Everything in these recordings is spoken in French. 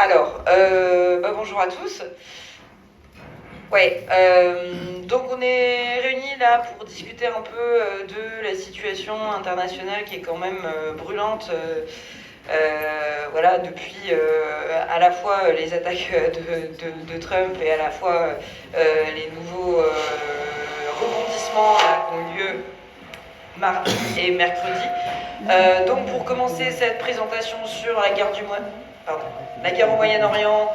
Alors, bonjour à tous. Ouais, donc on est réunis là pour discuter un peu de la situation internationale qui est quand même brûlante. Voilà, depuis à la fois les attaques de Trump et à la fois les nouveaux rebondissements là, qui ont lieu mardi et mercredi. Donc pour commencer cette présentation sur la guerre la guerre au Moyen-Orient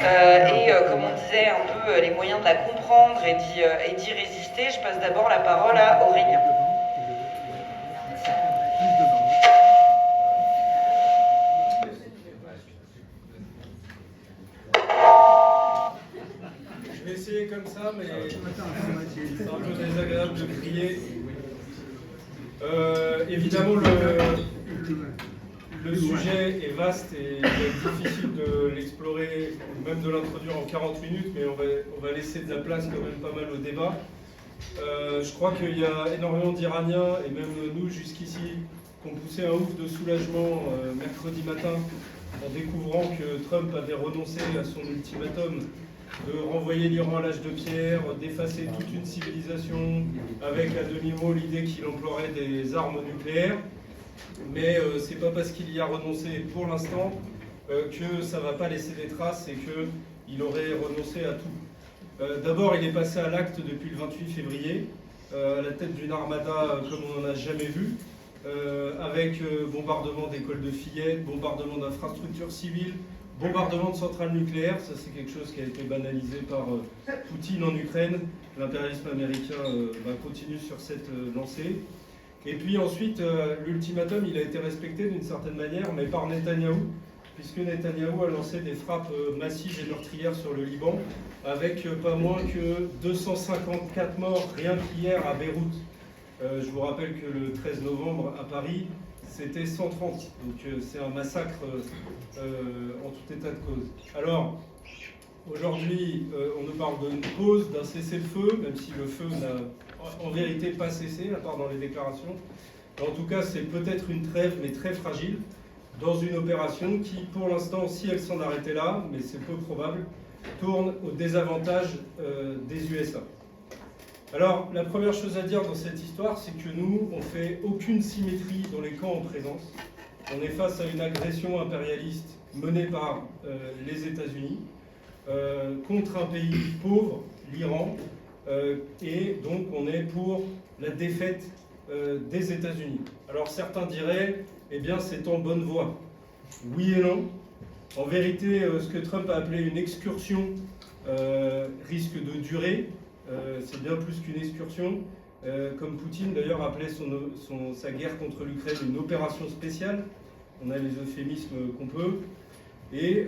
et comme on disait un peu les moyens de la comprendre et d'y résister, je passe d'abord la parole à Aurélien. Je vais essayer comme ça, mais c'est un peu désagréable de crier. Évidemment, le sujet est vaste et il est difficile de l'explorer, ou même de l'introduire en 40 minutes, mais on va laisser de la place quand même pas mal au débat. Je crois qu'il y a énormément d'Iraniens, et même nous jusqu'ici, qui ont poussé un ouf de soulagement mercredi matin en découvrant que Trump avait renoncé à son ultimatum de renvoyer l'Iran à l'âge de pierre, d'effacer toute une civilisation, avec à demi-mot l'idée qu'il emploierait des armes nucléaires. Mais c'est pas parce qu'il y a renoncé pour l'instant que ça va pas laisser des traces et qu'il aurait renoncé à tout. D'abord, il est passé à l'acte depuis le 28 février, à la tête d'une armada comme on n'en a jamais vu, avec bombardement d'écoles de fillettes, bombardement d'infrastructures civiles, bombardement de centrales nucléaires. Ça c'est quelque chose qui a été banalisé par Poutine en Ukraine. L'impérialisme américain continue sur cette lancée. Et puis ensuite, l'ultimatum, il a été respecté d'une certaine manière, mais par Netanyahou, puisque Netanyahou a lancé des frappes massives et meurtrières sur le Liban, avec pas moins que 254 morts rien qu'hier à Beyrouth. Je vous rappelle que le 13 novembre à Paris, c'était 130. Donc c'est un massacre en tout état de cause. Alors, aujourd'hui, on nous parle d'une pause, d'un cessez-le-feu, même si le feu n'a en vérité pas cessé, à part dans les déclarations. En tout cas, c'est peut-être une trêve, mais très fragile, dans une opération qui, pour l'instant, si elle s'en arrêtait là, mais c'est peu probable, tourne au désavantage des USA. Alors, la première chose à dire dans cette histoire, c'est que nous, on ne fait aucune symétrie dans les camps en présence. On est face à une agression impérialiste menée par les États-Unis contre un pays pauvre, l'Iran, et donc on est pour la défaite des États-Unis. Alors certains diraient, eh bien c'est en bonne voie. Oui et non. En vérité, ce que Trump a appelé une excursion risque de durer. C'est bien plus qu'une excursion. Comme Poutine d'ailleurs appelait sa guerre contre l'Ukraine une opération spéciale. On a les euphémismes qu'on peut. Et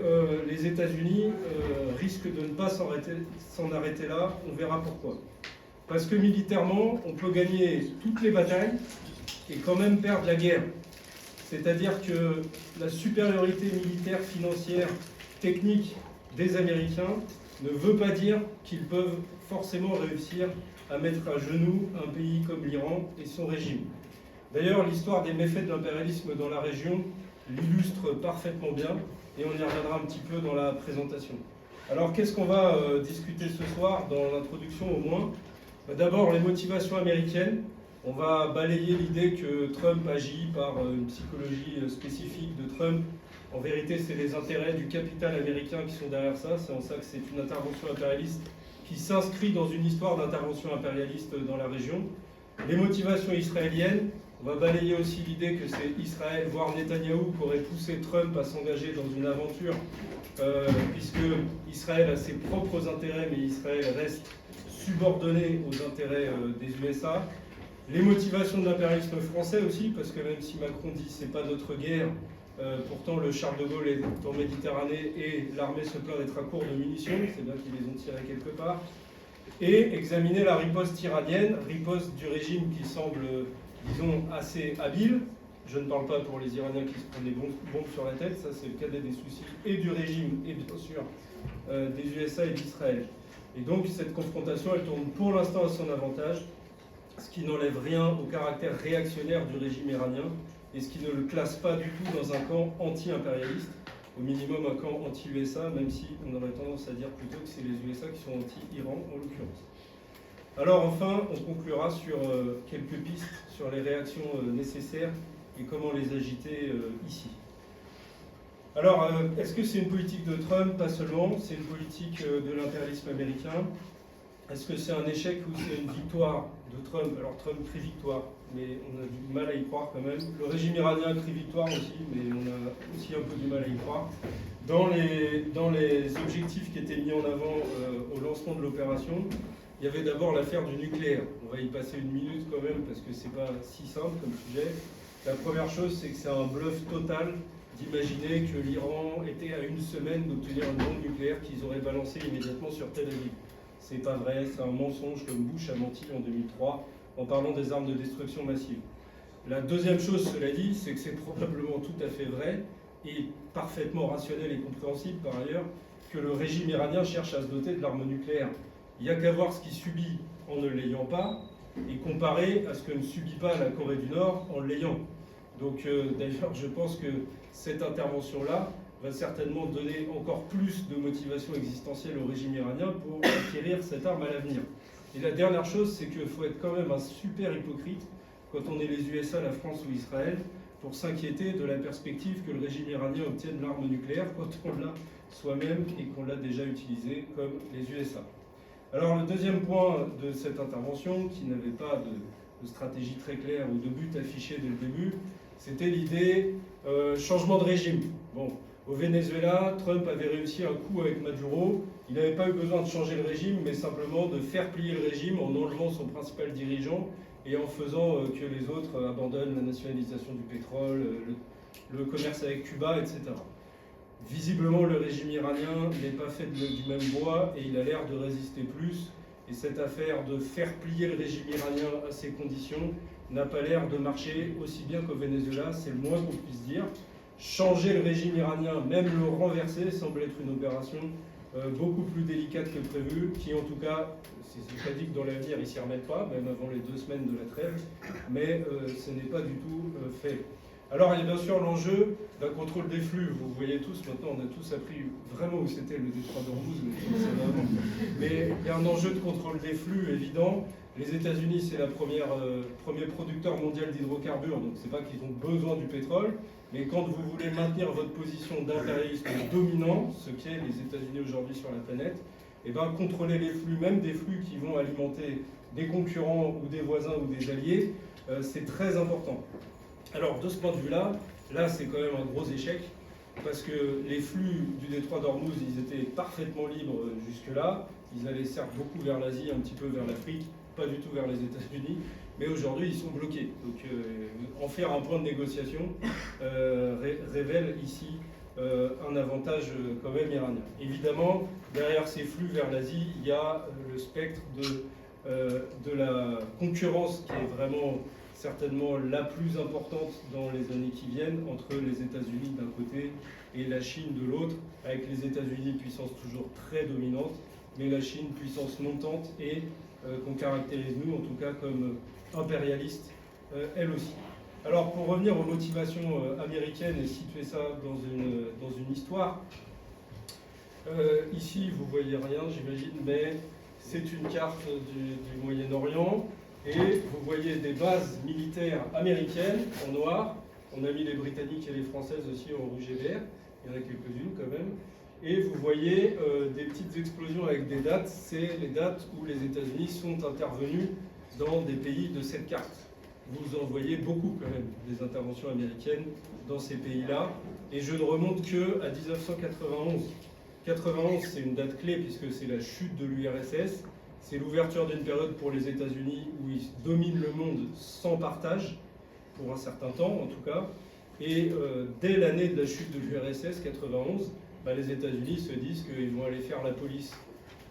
les États-Unis risquent de ne pas s'en arrêter là, on verra pourquoi. Parce que militairement, on peut gagner toutes les batailles et quand même perdre la guerre. C'est-à-dire que la supériorité militaire, financière, technique des Américains ne veut pas dire qu'ils peuvent forcément réussir à mettre à genoux un pays comme l'Iran et son régime. D'ailleurs, l'histoire des méfaits de l'impérialisme dans la région l'illustre parfaitement bien. Et on y reviendra un petit peu dans la présentation. Alors, qu'est-ce qu'on va discuter ce soir, dans l'introduction au moins? D'abord, les motivations américaines. On va balayer l'idée que Trump agit par une psychologie spécifique de Trump. En vérité, c'est les intérêts du capital américain qui sont derrière ça. C'est en ça que c'est une intervention impérialiste qui s'inscrit dans une histoire d'intervention impérialiste dans la région. Les motivations israéliennes. On va balayer aussi l'idée que c'est Israël, voire Netanyahou, qui aurait poussé Trump à s'engager dans une aventure, puisque Israël a ses propres intérêts, mais Israël reste subordonné aux intérêts des USA. Les motivations de l'impérialisme français aussi, parce que même si Macron dit c'est pas notre guerre, pourtant le Charles de Gaulle est en Méditerranée et l'armée se plaint d'être à court de munitions, c'est bien qu'ils les ont tirées quelque part. Et examiner la riposte iranienne, riposte du régime qui semble, disons, assez habile. Je ne parle pas pour les Iraniens qui se prennent des bombes sur la tête, ça c'est le cadet des soucis et du régime et bien sûr des USA et d'Israël. Et donc cette confrontation, elle tourne pour l'instant à son avantage, ce qui n'enlève rien au caractère réactionnaire du régime iranien et ce qui ne le classe pas du tout dans un camp anti-impérialiste. au minimum un camp anti-USA, même si on aurait tendance à dire plutôt que c'est les USA qui sont anti-Iran en l'occurrence. Alors enfin, on conclura sur quelques pistes sur les réactions nécessaires et comment les agiter ici. Alors, est-ce que c'est une politique de Trump? Pas seulement, c'est une politique de l'impérialisme américain. Est-ce que c'est un échec ou c'est une victoire de Trump? Alors Trump crie victoire, mais on a du mal à y croire quand même. Le régime iranien crie victoire aussi, mais on a aussi un peu du mal à y croire. Dans les objectifs qui étaient mis en avant au lancement de l'opération, il y avait d'abord l'affaire du nucléaire. On va y passer une minute quand même parce que c'est pas si simple comme sujet. La première chose, c'est que c'est un bluff total d'imaginer que l'Iran était à une semaine d'obtenir une bombe nucléaire qu'ils auraient balancée immédiatement sur Tel Aviv. C'est pas vrai, c'est un mensonge comme Bush a menti en 2003 en parlant des armes de destruction massive. La deuxième chose, cela dit, c'est que c'est probablement tout à fait vrai et parfaitement rationnel et compréhensible par ailleurs que le régime iranien cherche à se doter de l'arme nucléaire. Il n'y a qu'à voir ce qu'il subit en ne l'ayant pas et comparer à ce que ne subit pas la Corée du Nord en l'ayant. Donc d'ailleurs, je pense que cette intervention-là va certainement donner encore plus de motivation existentielle au régime iranien pour acquérir cette arme à l'avenir. Et la dernière chose, c'est qu'il faut être quand même un super hypocrite quand on est les USA, la France ou Israël pour s'inquiéter de la perspective que le régime iranien obtienne l'arme nucléaire quand on l'a soi-même et qu'on l'a déjà utilisée comme les USA. Alors le deuxième point de cette intervention, qui n'avait pas de stratégie très claire ou de but affiché dès le début, c'était l'idée changement de régime. Bon, au Venezuela, Trump avait réussi un coup avec Maduro. Il n'avait pas eu besoin de changer le régime, mais simplement de faire plier le régime en enlevant son principal dirigeant et en faisant que les autres abandonnent la nationalisation du pétrole, le commerce avec Cuba, etc. Visiblement, le régime iranien n'est pas fait du même bois et il a l'air de résister plus. Et cette affaire de faire plier le régime iranien à ces conditions n'a pas l'air de marcher aussi bien qu'au Venezuela, c'est le moins qu'on puisse dire. Changer le régime iranien, même le renverser, semble être une opération beaucoup plus délicate que prévu, qui en tout cas, c'est pas dit que dans l'avenir ils s'y remettent pas, même avant les 2 semaines de la trêve, mais ce n'est pas du tout fait. Alors il y a bien sûr l'enjeu d'un contrôle des flux. Vous voyez tous, maintenant on a tous appris vraiment où c'était le détroit d'Ormuz, mais il y a un enjeu de contrôle des flux évident. Les États-Unis, c'est le premier producteur mondial d'hydrocarbures, donc c'est pas qu'ils ont besoin du pétrole, mais quand vous voulez maintenir votre position d'impérialisme dominant, ce qu'est les États-Unis aujourd'hui sur la planète, et bien contrôler les flux, même des flux qui vont alimenter des concurrents ou des voisins ou des alliés, c'est très important. Alors de ce point de vue-là, là c'est quand même un gros échec, parce que les flux du détroit d'Ormuz, ils étaient parfaitement libres jusque-là. Ils allaient certes beaucoup vers l'Asie, un petit peu vers l'Afrique, pas du tout vers les États-Unis, mais aujourd'hui ils sont bloqués. Donc en faire un point de négociation révèle ici un avantage quand même iranien. Évidemment, derrière ces flux vers l'Asie, il y a le spectre de la concurrence qui est vraiment certainement la plus importante dans les années qui viennent entre les États-Unis d'un côté et la Chine de l'autre, avec les États-Unis puissance toujours très dominante, mais la Chine puissance montante et qu'on caractérise nous en tout cas comme impérialiste elle aussi. Alors pour revenir aux motivations américaines et situer ça dans une histoire, ici vous voyez rien j'imagine, mais c'est une carte du Moyen-Orient. Et vous voyez des bases militaires américaines en noir. On a mis les britanniques et les françaises aussi en rouge et vert. Il y en a quelques-unes quand même. Et vous voyez des petites explosions avec des dates. C'est les dates où les États-Unis sont intervenus dans des pays de cette carte. Vous en voyez beaucoup quand même, des interventions américaines dans ces pays-là. Et je ne remonte que à 1991. 91, c'est une date clé puisque c'est la chute de l'URSS. C'est l'ouverture d'une période pour les États-Unis où ils dominent le monde sans partage, pour un certain temps en tout cas. Et dès l'année de la chute de l'URSS, 91, les États-Unis se disent qu'ils vont aller faire la police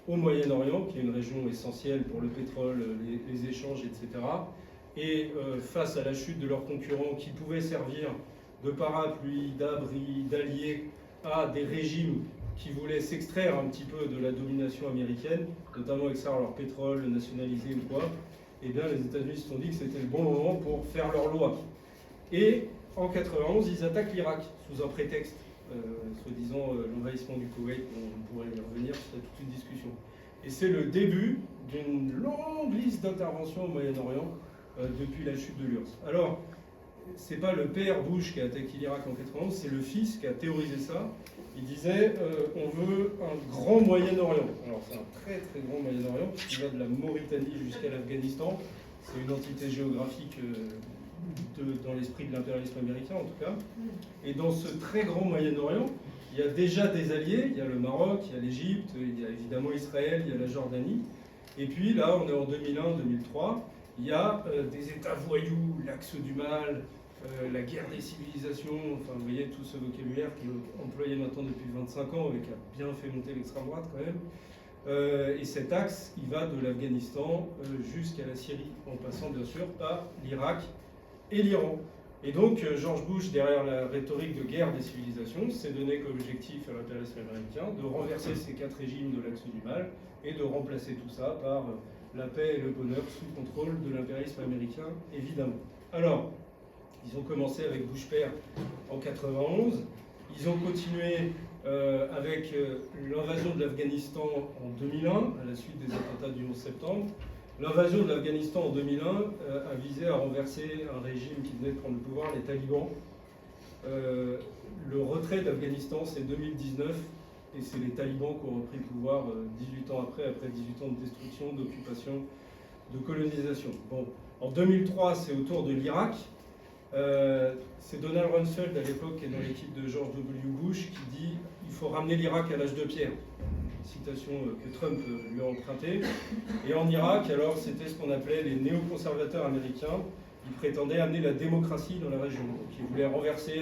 au Moyen-Orient, qui est une région essentielle pour le pétrole, les échanges, etc. Et face à la chute de leurs concurrents qui pouvaient servir de parapluie, d'abri, d'alliés à des régimes qui voulaient s'extraire un petit peu de la domination américaine, notamment extraire leur pétrole, le nationaliser ou quoi, et bien les États-Unis se sont dit que c'était le bon moment pour faire leur loi. Et en 91, ils attaquent l'Irak sous un prétexte. soi-disant l'envahissement du Koweït, on pourrait y revenir, c'est toute une discussion. Et c'est le début d'une longue liste d'interventions au Moyen-Orient depuis la chute de l'URSS. Alors, c'est pas le père Bush qui a attaqué l'Irak en 91, c'est le fils qui a théorisé ça. Il disait on veut un grand Moyen-Orient. Alors c'est un très très grand Moyen-Orient qui va de la Mauritanie jusqu'à l'Afghanistan. C'est une entité géographique dans l'esprit de l'impérialisme américain en tout cas. Et dans ce très grand Moyen-Orient, il y a déjà des alliés. Il y a le Maroc, il y a l'Égypte, il y a évidemment Israël, il y a la Jordanie. Et puis là, on est en 2001-2003. Il y a des États voyous, l'axe du mal, la guerre des civilisations, enfin vous voyez tout ce vocabulaire qui est employé maintenant depuis 25 ans et qui a bien fait monter l'extrême droite quand même. Et cet axe, il va de l'Afghanistan jusqu'à la Syrie, en passant bien sûr par l'Irak et l'Iran. Et donc George Bush, derrière la rhétorique de guerre des civilisations, s'est donné comme objectif à l'impérialisme américain de renverser ces 4 régimes de l'axe du mal et de remplacer tout ça par la paix et le bonheur sous contrôle de l'impérialisme américain, évidemment. Alors, ils ont commencé avec Bush père en 91, ils ont continué avec l'invasion de l'Afghanistan en 2001, à la suite des attentats du 11 septembre. L'invasion de l'Afghanistan en 2001 a visé à renverser un régime qui venait de prendre le pouvoir, les talibans. Le retrait d'Afghanistan, c'est 2019, et c'est les talibans qui ont repris le pouvoir 18 ans après 18 ans de destruction, d'occupation, de colonisation. Bon, en 2003, c'est au tour de l'Irak. C'est Donald Rumsfeld à l'époque qui est dans l'équipe de George W. Bush qui dit il faut ramener l'Irak à l'âge de pierre. Citation que Trump lui a empruntée. Et en Irak, alors, c'était ce qu'on appelait les néoconservateurs américains. Ils prétendaient amener la démocratie dans la région. Donc, ils voulaient renverser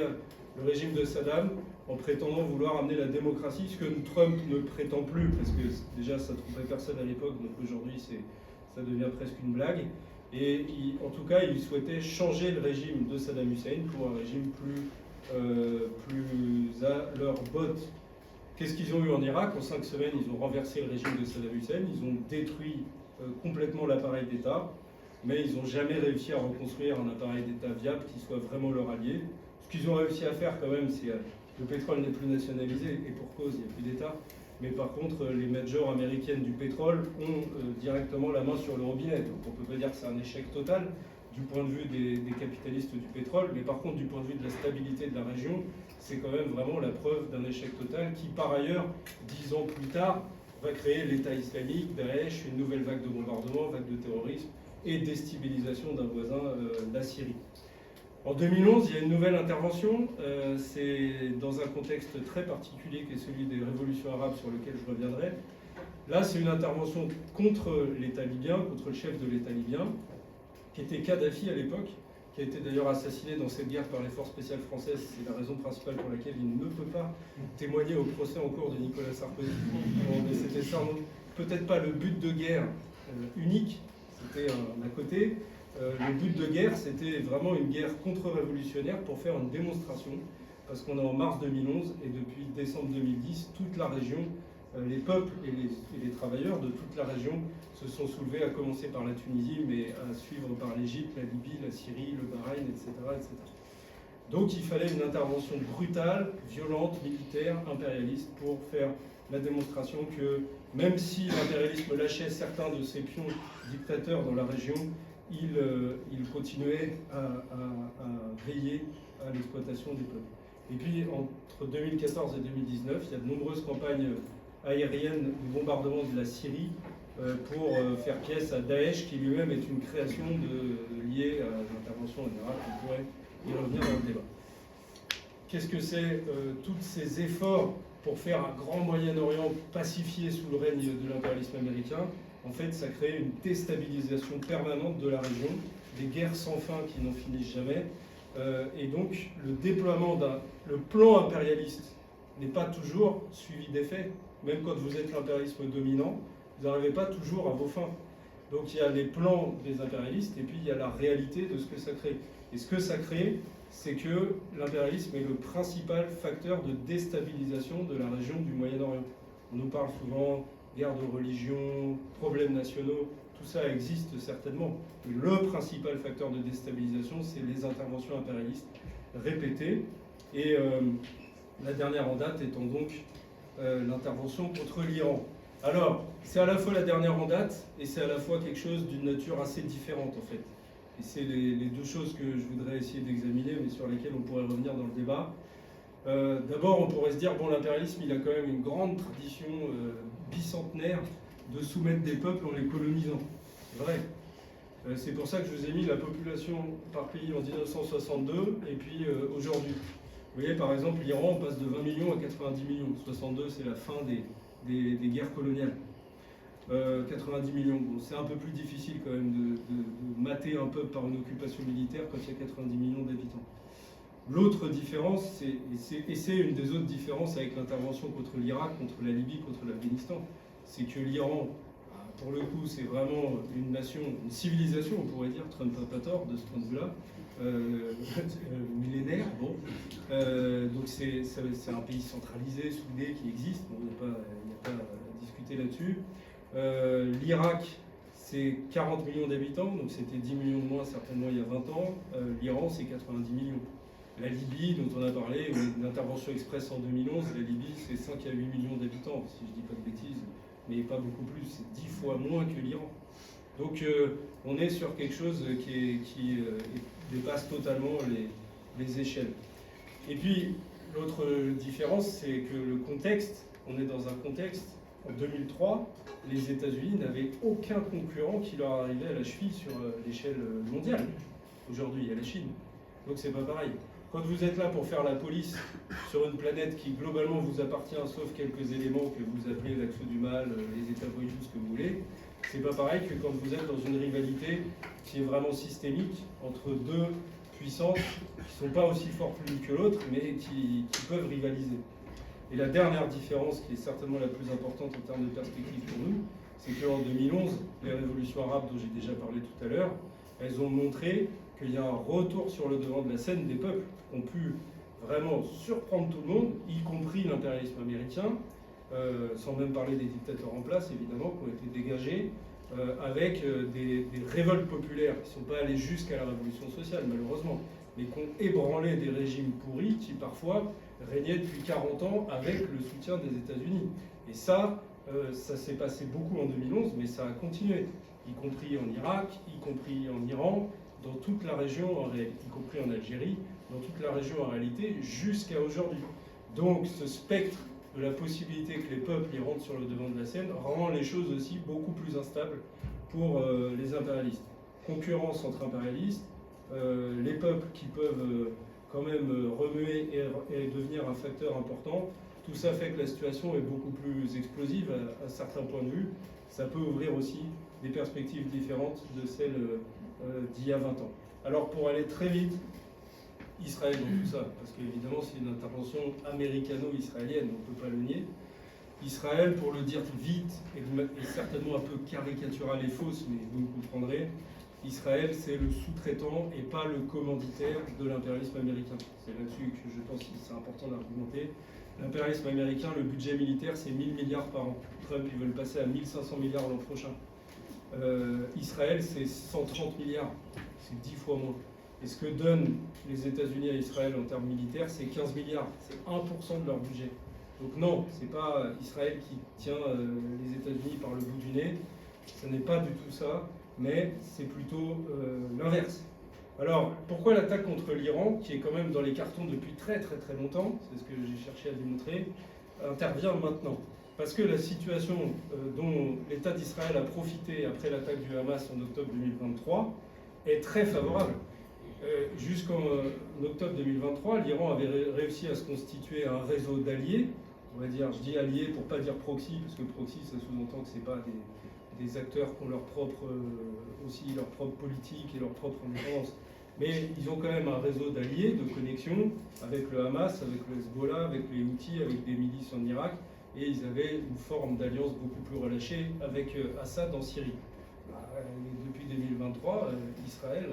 le régime de Saddam en prétendant vouloir amener la démocratie, ce que Trump ne prétend plus, parce que déjà ça ne trompait personne à l'époque, donc aujourd'hui ça devient presque une blague. Et en tout cas, ils souhaitaient changer le régime de Saddam Hussein pour un régime plus à leur botte. Qu'est-ce qu'ils ont eu en Irak? En 5 semaines, ils ont renversé le régime de Saddam Hussein, ils ont détruit complètement l'appareil d'État, mais ils n'ont jamais réussi à reconstruire un appareil d'État viable qui soit vraiment leur allié. Ce qu'ils ont réussi à faire quand même, c'est le pétrole n'est plus nationalisé, et pour cause, il n'y a plus d'État. Mais par contre, les majors américaines du pétrole ont directement la main sur le robinet. Donc on ne peut pas dire que c'est un échec total du point de vue des capitalistes du pétrole, mais par contre, du point de vue de la stabilité de la région, c'est quand même vraiment la preuve d'un échec total qui, par ailleurs, 10 ans plus tard, va créer l'État islamique, Daesh, une nouvelle vague de bombardements, vague de terrorisme et déstabilisation d'un voisin, la Syrie. En 2011, il y a une nouvelle intervention, c'est dans un contexte très particulier qui est celui des révolutions arabes sur lequel je reviendrai. Là, c'est une intervention contre l'État libyen, contre le chef de l'État libyen, qui était Kadhafi à l'époque, qui a été d'ailleurs assassiné dans cette guerre par les forces spéciales françaises. C'est la raison principale pour laquelle il ne peut pas témoigner au procès en cours de Nicolas Sarkozy. Mais c'était peut-être pas le but de guerre unique, c'était à côté. Le but de guerre, c'était vraiment une guerre contre-révolutionnaire pour faire une démonstration, parce qu'on est en mars 2011 et depuis décembre 2010, toute la région, les peuples et les travailleurs de toute la région se sont soulevés, à commencer par la Tunisie, mais à suivre par l'Égypte, la Libye, la Syrie, le Bahreïn, etc., etc. Donc il fallait une intervention brutale, violente, militaire, impérialiste, pour faire la démonstration que même si l'impérialisme lâchait certains de ses pions dictateurs dans la région, il continuait à veiller à l'exploitation du peuple. Et puis, entre 2014 et 2019, il y a de nombreuses campagnes aériennes de bombardement de la Syrie pour faire pièce à Daesh, qui lui-même est une création liée à l'intervention en Irak. On pourrait y revenir dans le débat. Qu'est-ce que c'est tous ces efforts pour faire un grand Moyen-Orient pacifié sous le règne de l'impérialisme américain? En fait, ça crée une déstabilisation permanente de la région, des guerres sans fin qui n'en finissent jamais. Et donc, le déploiement le plan impérialiste n'est pas toujours suivi d'effets. Même quand vous êtes l'impérialisme dominant, vous n'arrivez pas toujours à vos fins. Donc, il y a les plans des impérialistes et puis il y a la réalité de ce que ça crée. Et ce que ça crée, c'est que l'impérialisme est le principal facteur de déstabilisation de la région du Moyen-Orient. On nous parle souvent guerre de religion, problèmes nationaux, tout ça existe certainement. Mais le principal facteur de déstabilisation, c'est les interventions impérialistes répétées. Et La dernière en date étant donc l'intervention contre l'Iran. Alors, c'est à la fois la dernière en date et c'est à la fois quelque chose d'une nature assez différente en fait. Et c'est les deux choses que je voudrais essayer d'examiner, mais sur lesquelles on pourrait revenir dans le débat. D'abord, on pourrait se dire, bon, l'impérialisme, il a quand même une grande tradition bicentenaire de soumettre des peuples en les colonisant. C'est vrai. C'est pour ça que je vous ai mis la population par pays en 1962 et puis aujourd'hui. Vous voyez, par exemple, l'Iran passe de 20 millions à 90 millions. 62, c'est la fin des guerres coloniales. 90 millions, bon, c'est un peu plus difficile quand même de mater un peuple par une occupation militaire quand il y a 90 millions d'habitants. L'autre différence, et c'est une des autres différences avec l'intervention contre l'Irak, contre la Libye, contre l'Afghanistan, c'est que l'Iran, pour le coup, c'est vraiment une nation, une civilisation, on pourrait dire, Trump n'a pas tort de ce point de vue-là, millénaire, bon. Donc c'est un pays centralisé, soudé, qui existe, bon, il n'y a pas à discuter là-dessus. L'Irak, c'est 40 millions d'habitants, donc c'était 10 millions de moins certainement il y a 20 ans. L'Iran, c'est 90 millions. La Libye, dont on a parlé, une intervention express en 2011, la Libye, c'est 5 à 8 millions d'habitants, si je ne dis pas de bêtises, mais pas beaucoup plus, c'est 10 fois moins que l'Iran. Donc on est sur quelque chose qui dépasse totalement les échelles. Et puis, l'autre différence, c'est que le contexte, on est dans un contexte, en 2003, les États-Unis n'avaient aucun concurrent qui leur arrivait à la cheville sur l'échelle mondiale. Aujourd'hui, il y a la Chine. Donc c'est pas pareil. Quand vous êtes là pour faire la police sur une planète qui globalement vous appartient, sauf quelques éléments que vous appelez l'axe du mal, les États voyous, ce que vous voulez, c'est pas pareil que quand vous êtes dans une rivalité qui est vraiment systémique entre deux puissances qui ne sont pas aussi fortes l'une que l'autre, mais qui peuvent rivaliser. Et la dernière différence, qui est certainement la plus importante en termes de perspective pour nous, c'est qu'en 2011, les révolutions arabes dont j'ai déjà parlé tout à l'heure, elles ont montré qu'il y a un retour sur le devant de la scène des peuples qui ont pu vraiment surprendre tout le monde, y compris l'impérialisme américain, sans même parler des dictateurs en place, évidemment, qui ont été dégagés, avec des révoltes populaires qui ne sont pas allées jusqu'à la révolution sociale, malheureusement, mais qui ont ébranlé des régimes pourris qui, parfois, régnaient depuis 40 ans avec le soutien des États-Unis. Et ça s'est passé beaucoup en 2011, mais ça a continué, y compris en Irak, y compris en Iran, dans toute la région, y compris en Algérie, dans toute la région en réalité, jusqu'à aujourd'hui. Donc ce spectre de la possibilité que les peuples y rentrent sur le devant de la scène rend les choses aussi beaucoup plus instables pour les impérialistes. Concurrence entre impérialistes, les peuples qui peuvent quand même remuer et devenir un facteur important, tout ça fait que la situation est beaucoup plus explosive à certains points de vue. Ça peut ouvrir aussi des perspectives différentes de celles d'il y a 20 ans. Alors pour aller très vite, Israël dans tout ça, parce qu'évidemment c'est une intervention américano-israélienne, on ne peut pas le nier. Israël, pour le dire vite, est certainement un peu caricatural et fausse, mais vous me comprendrez, Israël c'est le sous-traitant et pas le commanditaire de l'impérialisme américain. C'est là-dessus que je pense que c'est important d'argumenter. L'impérialisme américain, le budget militaire, c'est 1000 milliards par an. Trump, ils veulent passer à 1500 milliards l'an prochain. Israël, c'est 130 milliards. C'est 10 fois moins. Et ce que donnent les États-Unis à Israël en termes militaires, c'est 15 milliards. C'est 1% de leur budget. Donc non, c'est pas Israël qui tient les États-Unis par le bout du nez. Ce n'est pas du tout ça, mais c'est plutôt l'inverse. Alors, pourquoi l'attaque contre l'Iran, qui est quand même dans les cartons depuis très très très longtemps, c'est ce que j'ai cherché à démontrer, intervient maintenant? Parce que la situation dont l'État d'Israël a profité après l'attaque du Hamas en octobre 2023 est très favorable. Jusqu'en octobre 2023, l'Iran avait réussi à se constituer un réseau d'alliés, on va dire, je dis alliés pour pas dire proxy, parce que proxy ça sous-entend que c'est pas des acteurs qui ont leur propre politique et leur propre indépendance. Mais ils ont quand même un réseau d'alliés, de connexion avec le Hamas, avec le Hezbollah, avec les Houthis, avec des milices en Irak, et ils avaient une forme d'alliance beaucoup plus relâchée avec Assad en Syrie. Depuis 2023, Israël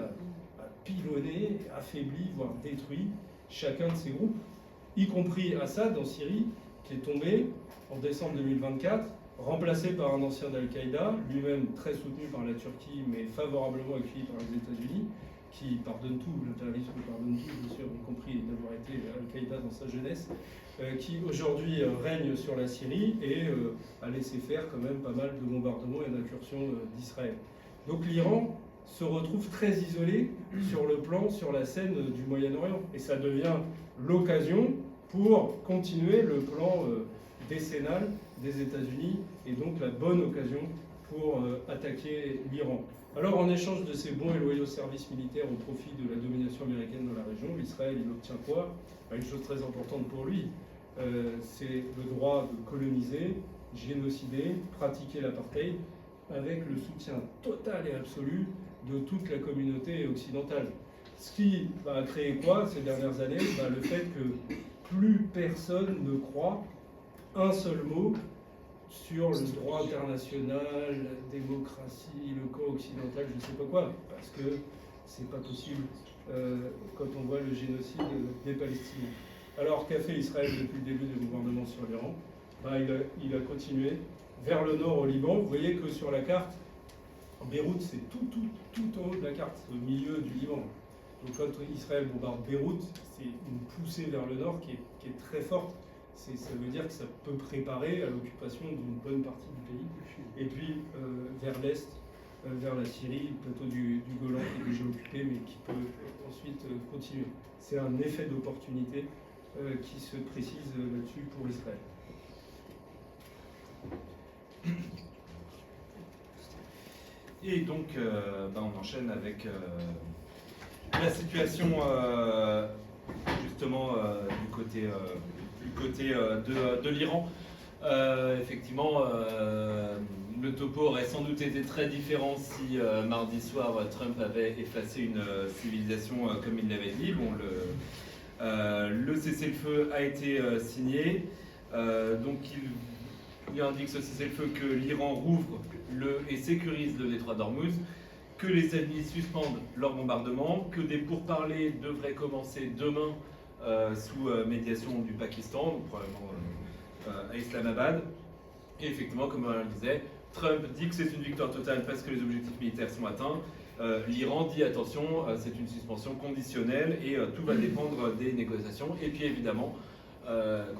a pilonné, affaibli, voire détruit chacun de ces groupes, y compris Assad en Syrie, qui est tombé en décembre 2024, remplacé par un ancien d'Al-Qaïda, lui-même très soutenu par la Turquie, mais favorablement accueilli par les États-Unis. qui pardonne tout, l'impérialisme pardonne tout, bien sûr, y compris d'avoir été Al-Qaïda dans sa jeunesse, qui aujourd'hui règne sur la Syrie et a laissé faire quand même pas mal de bombardements et d'incursions d'Israël. Donc l'Iran se retrouve très isolé sur le plan, sur la scène du Moyen-Orient. Et ça devient l'occasion pour continuer le plan décennal des États-Unis et donc la bonne occasion pour attaquer l'Iran. Alors en échange de ces bons et loyaux services militaires au profit de la domination américaine dans la région, l'Israël il obtient quoi? Une chose très importante pour lui, c'est le droit de coloniser, génocider, pratiquer l'apartheid avec le soutien total et absolu de toute la communauté occidentale. Ce qui va créer quoi ces dernières années? Le fait que plus personne ne croit un seul mot sur le droit international, la démocratie, le camp occidental, je ne sais pas quoi, parce que c'est pas possible quand on voit le génocide des Palestiniens. Alors qu'a fait Israël depuis le début des bombardements sur l'Iran? Il a continué vers le nord au Liban. Vous voyez que sur la carte, Beyrouth c'est tout en haut de la carte, au milieu du Liban. Donc quand Israël bombarde Beyrouth, c'est une poussée vers le nord qui est très forte. Ça veut dire que ça peut préparer à l'occupation d'une bonne partie du pays. Et puis vers l'est, vers la Syrie, le plateau du Golan qui est déjà occupé mais qui peut ensuite continuer. C'est un effet d'opportunité qui se précise là-dessus pour Israël. Et donc, on enchaîne avec la situation justement du côté de l'Iran. Effectivement, le topo aurait sans doute été très différent si mardi soir Trump avait effacé une civilisation comme il l'avait dit. Bon, le cessez-le-feu a été signé, donc il indique ce cessez-le-feu que l'Iran rouvre et sécurise le détroit d'Ormuz, que les États-Unis suspendent leur bombardement, que des pourparlers devraient commencer demain sous médiation du Pakistan, donc probablement à Islamabad. Et effectivement, comme on le disait, Trump dit que c'est une victoire totale parce que les objectifs militaires sont atteints. L'Iran dit attention, c'est une suspension conditionnelle et tout va dépendre des négociations. Et puis évidemment,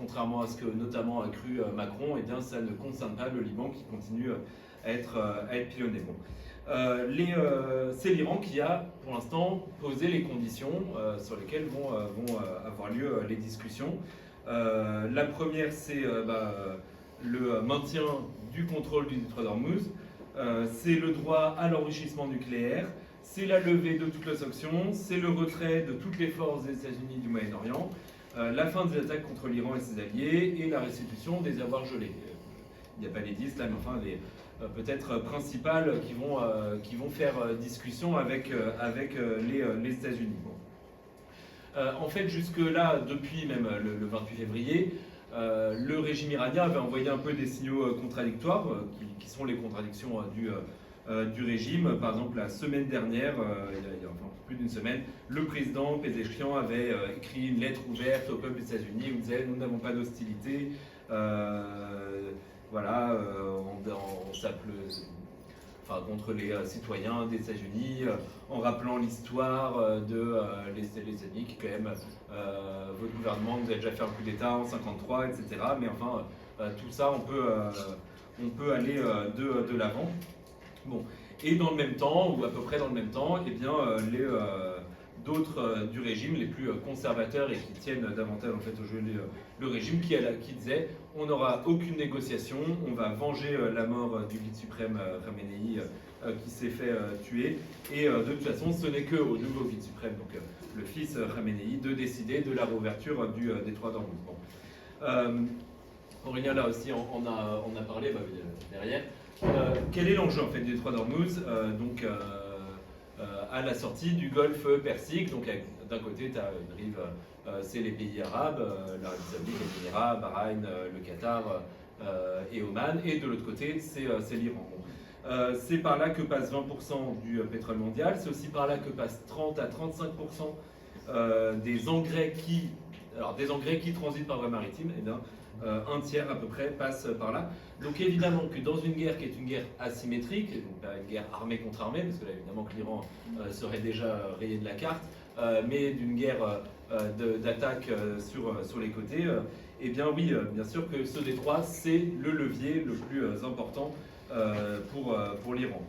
contrairement à ce que notamment a cru Macron, eh bien, ça ne concerne pas le Liban qui continue à être pilonné. Bon. C'est l'Iran qui a pour l'instant posé les conditions sur lesquelles vont avoir lieu les discussions. La première, c'est le maintien du contrôle du détroit d'Ormuz, c'est le droit à l'enrichissement nucléaire, c'est la levée de toutes les sanctions, c'est le retrait de toutes les forces des États-Unis du Moyen-Orient, la fin des attaques contre l'Iran et ses alliés et la restitution des avoirs gelés. Il n'y a pas les 10 là, mais enfin les peut-être principales qui vont faire discussion avec les États-Unis. Bon. En fait, jusque-là, depuis même le 28 février, le régime iranien avait envoyé un peu des signaux contradictoires, qui sont les contradictions du régime. Par exemple, la semaine dernière, il y a enfin, plus d'une semaine, le président Pezeshkian avait écrit une lettre ouverte au peuple des États-Unis où il disait « Nous n'avons pas d'hostilité ». Voilà, on s'appelle contre les citoyens des États-Unis, en rappelant l'histoire les États-Unis qui quand même, votre gouvernement vous a déjà fait un coup d'État en 1953, etc. Mais enfin, tout ça, on peut aller de l'avant. Bon. Et dans le même temps, ou à peu près dans le même temps, eh bien, d'autres du régime, les plus conservateurs et qui tiennent davantage en fait au jeu le régime, qui disait on n'aura aucune négociation, on va venger la mort du guide suprême Khamenei qui s'est fait tuer, et de toute façon ce n'est qu'au nouveau guide suprême, donc le fils Khamenei, de décider de la réouverture du détroit d'Ormuz. Bon. Aurélien là aussi on a parlé derrière. Quel est l'enjeu en fait du détroit d'Ormuz? Donc à la sortie du golfe Persique, donc d'un côté tu as une rive, c'est les pays arabes, l'Arabie Saoudite, les Émirats, Bahreïn, le Qatar et Oman, et de l'autre côté c'est l'Iran. C'est par là que passe 20% du pétrole mondial, c'est aussi par là que passe 30 à 35% des engrais qui transitent par voie maritime. Eh bien, un tiers à peu près passe par là. Donc évidemment que dans une guerre qui est une guerre asymétrique, donc pas une guerre armée contre armée, parce que là évidemment que l'Iran serait déjà rayé de la carte, mais d'une guerre d'attaque sur les côtés, eh bien oui, bien sûr que ce détroit, c'est le levier le plus important pour l'Iran.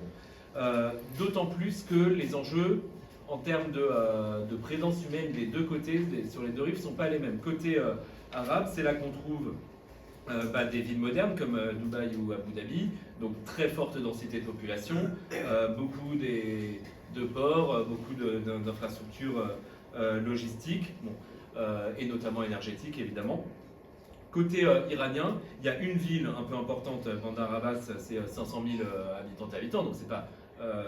D'autant plus que les enjeux en termes de présence humaine des deux côtés, sur les deux rives, ne sont pas les mêmes. Côté arabe, c'est là qu'on trouve des villes modernes comme Dubaï ou Abu Dhabi, donc très forte densité de population, beaucoup de ports, beaucoup d'infrastructures logistiques, et notamment énergétiques évidemment. Côté iranien, il y a une ville un peu importante, Bandar Abbas, c'est 500 000 habitants, donc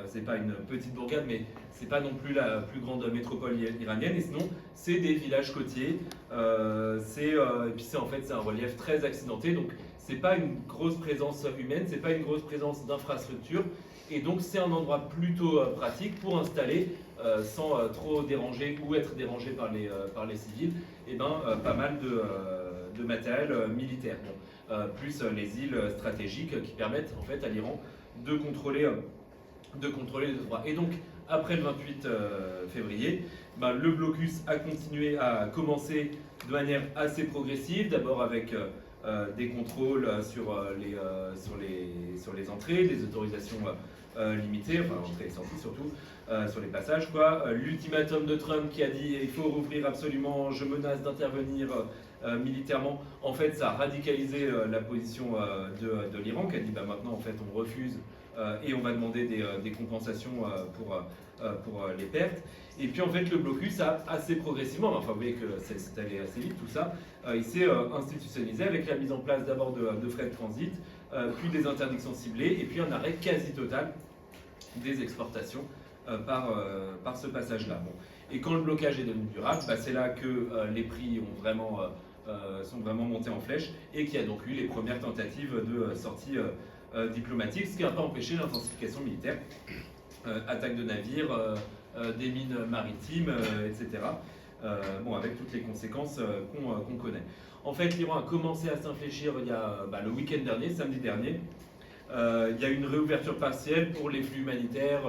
c'est pas une petite bourgade, mais c'est pas non plus la plus grande métropole iranienne. Et sinon, c'est des villages côtiers. Et puis en fait, c'est un relief très accidenté, donc c'est pas une grosse présence humaine, c'est pas une grosse présence d'infrastructure. Et donc c'est un endroit plutôt pratique pour installer, sans trop déranger ou être dérangé par les civils, et pas mal de matériel militaire. Plus les îles stratégiques qui permettent en fait à l'Iran de contrôler les droits. Et donc, après le 28 février, le blocus a continué à commencer de manière assez progressive, d'abord avec des contrôles sur les entrées, des autorisations limitées, enfin entrées et sorties surtout, sur les passages. L'ultimatum de Trump qui a dit il faut rouvrir absolument, je menace d'intervenir militairement, en fait ça a radicalisé la position de l'Iran qui a dit maintenant en fait on refuse et on va demander des compensations pour les pertes. Et puis en fait le blocus a assez progressivement, enfin vous voyez que c'est allé assez vite tout ça, il s'est institutionnalisé avec la mise en place d'abord de frais de transit, puis des interdictions ciblées, et puis un arrêt quasi total des exportations par ce passage-là. Et quand le blocage est devenu durable, c'est là que les prix sont vraiment montés en flèche, et qu'il y a donc eu les premières tentatives de sortie diplomatique, ce qui n'a pas empêché l'intensification militaire, attaque de navires, des mines maritimes, etc. Avec toutes les conséquences qu'on connaît. En fait, l'Iran a commencé à s'infléchir il y a le week-end dernier, samedi dernier. Il y a une réouverture partielle pour les flux humanitaires,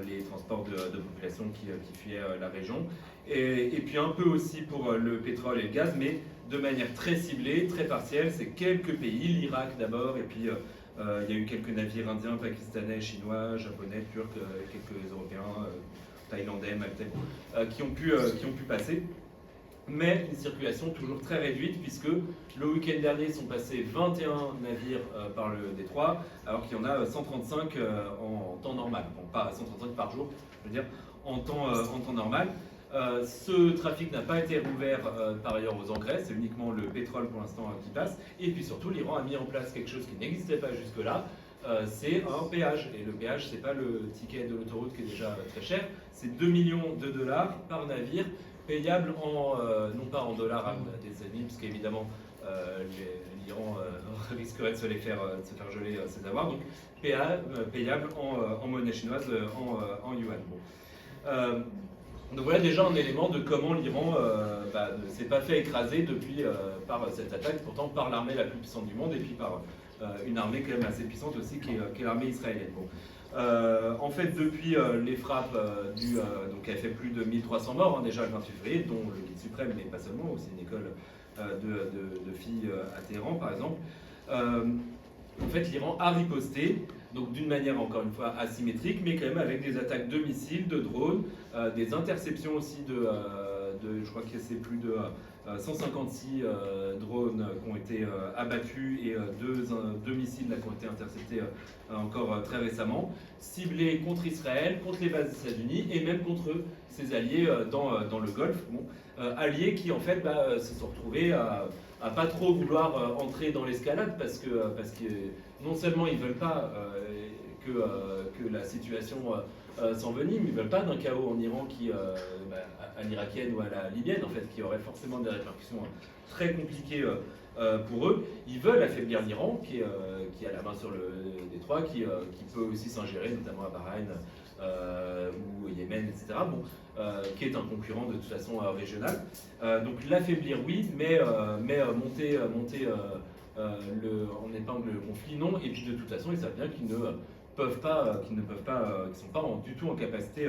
les transports de population qui fuyaient la région, et puis un peu aussi pour le pétrole et le gaz, mais de manière très ciblée, très partielle. C'est quelques pays, l'Irak d'abord, et puis il y a eu quelques navires indiens, pakistanais, chinois, japonais, turcs, quelques Européens, thaïlandais, maltais, qui ont pu passer. Mais une circulation toujours très réduite, puisque le week-end dernier sont passés 21 navires par le détroit, alors qu'il y en a 135 en temps normal. Pas 135 par jour, je veux dire, en temps normal. Ce trafic n'a pas été rouvert par ailleurs aux engrais, c'est uniquement le pétrole pour l'instant qui passe. Et puis surtout, l'Iran a mis en place quelque chose qui n'existait pas jusque-là, c'est un péage. Et le péage, c'est pas le ticket de l'autoroute qui est déjà très cher, c'est 2 millions de dollars par navire, payable non pas en dollars à des années, parce qu'évidemment l'Iran risquerait de se faire geler ses avoirs, donc payable en monnaie chinoise, en yuan. Donc voilà déjà un élément de comment l'Iran ne s'est pas fait écraser depuis par cette attaque, pourtant par l'armée la plus puissante du monde, et puis par une armée quand même assez puissante aussi qui est l'armée israélienne. En fait, depuis les frappes donc qui a fait plus de 1300 morts déjà le 28 février, dont le guide suprême, mais pas seulement, aussi une école de filles à Téhéran par exemple, en fait l'Iran a riposté, donc d'une manière encore une fois asymétrique, mais quand même avec des attaques de missiles, de drones, des interceptions aussi je crois que c'est plus de 156 drones qui ont été abattus, et deux missiles qui ont été interceptés encore très récemment, ciblés contre Israël, contre les bases des États-Unis et même contre ses alliés dans le Golfe. Alliés qui en fait se sont retrouvés à pas trop vouloir entrer dans l'escalade, parce que non seulement ils ne veulent pas que la situation s'envenime. Ils ne veulent pas d'un chaos en Iran qui, à l'irakienne ou à la libyenne, en fait, qui aurait forcément des répercussions très compliquées pour eux. Ils veulent affaiblir l'Iran, qui a la main sur le détroit, qui peut aussi s'ingérer, notamment à Bahreïn ou au Yémen, etc. Bon, qui est un concurrent de toute façon régional. Donc l'affaiblir, oui, mais monter en épingle le conflit, non. Et puis de toute façon, ils savent bien qu'ils ne sont pas du tout en capacité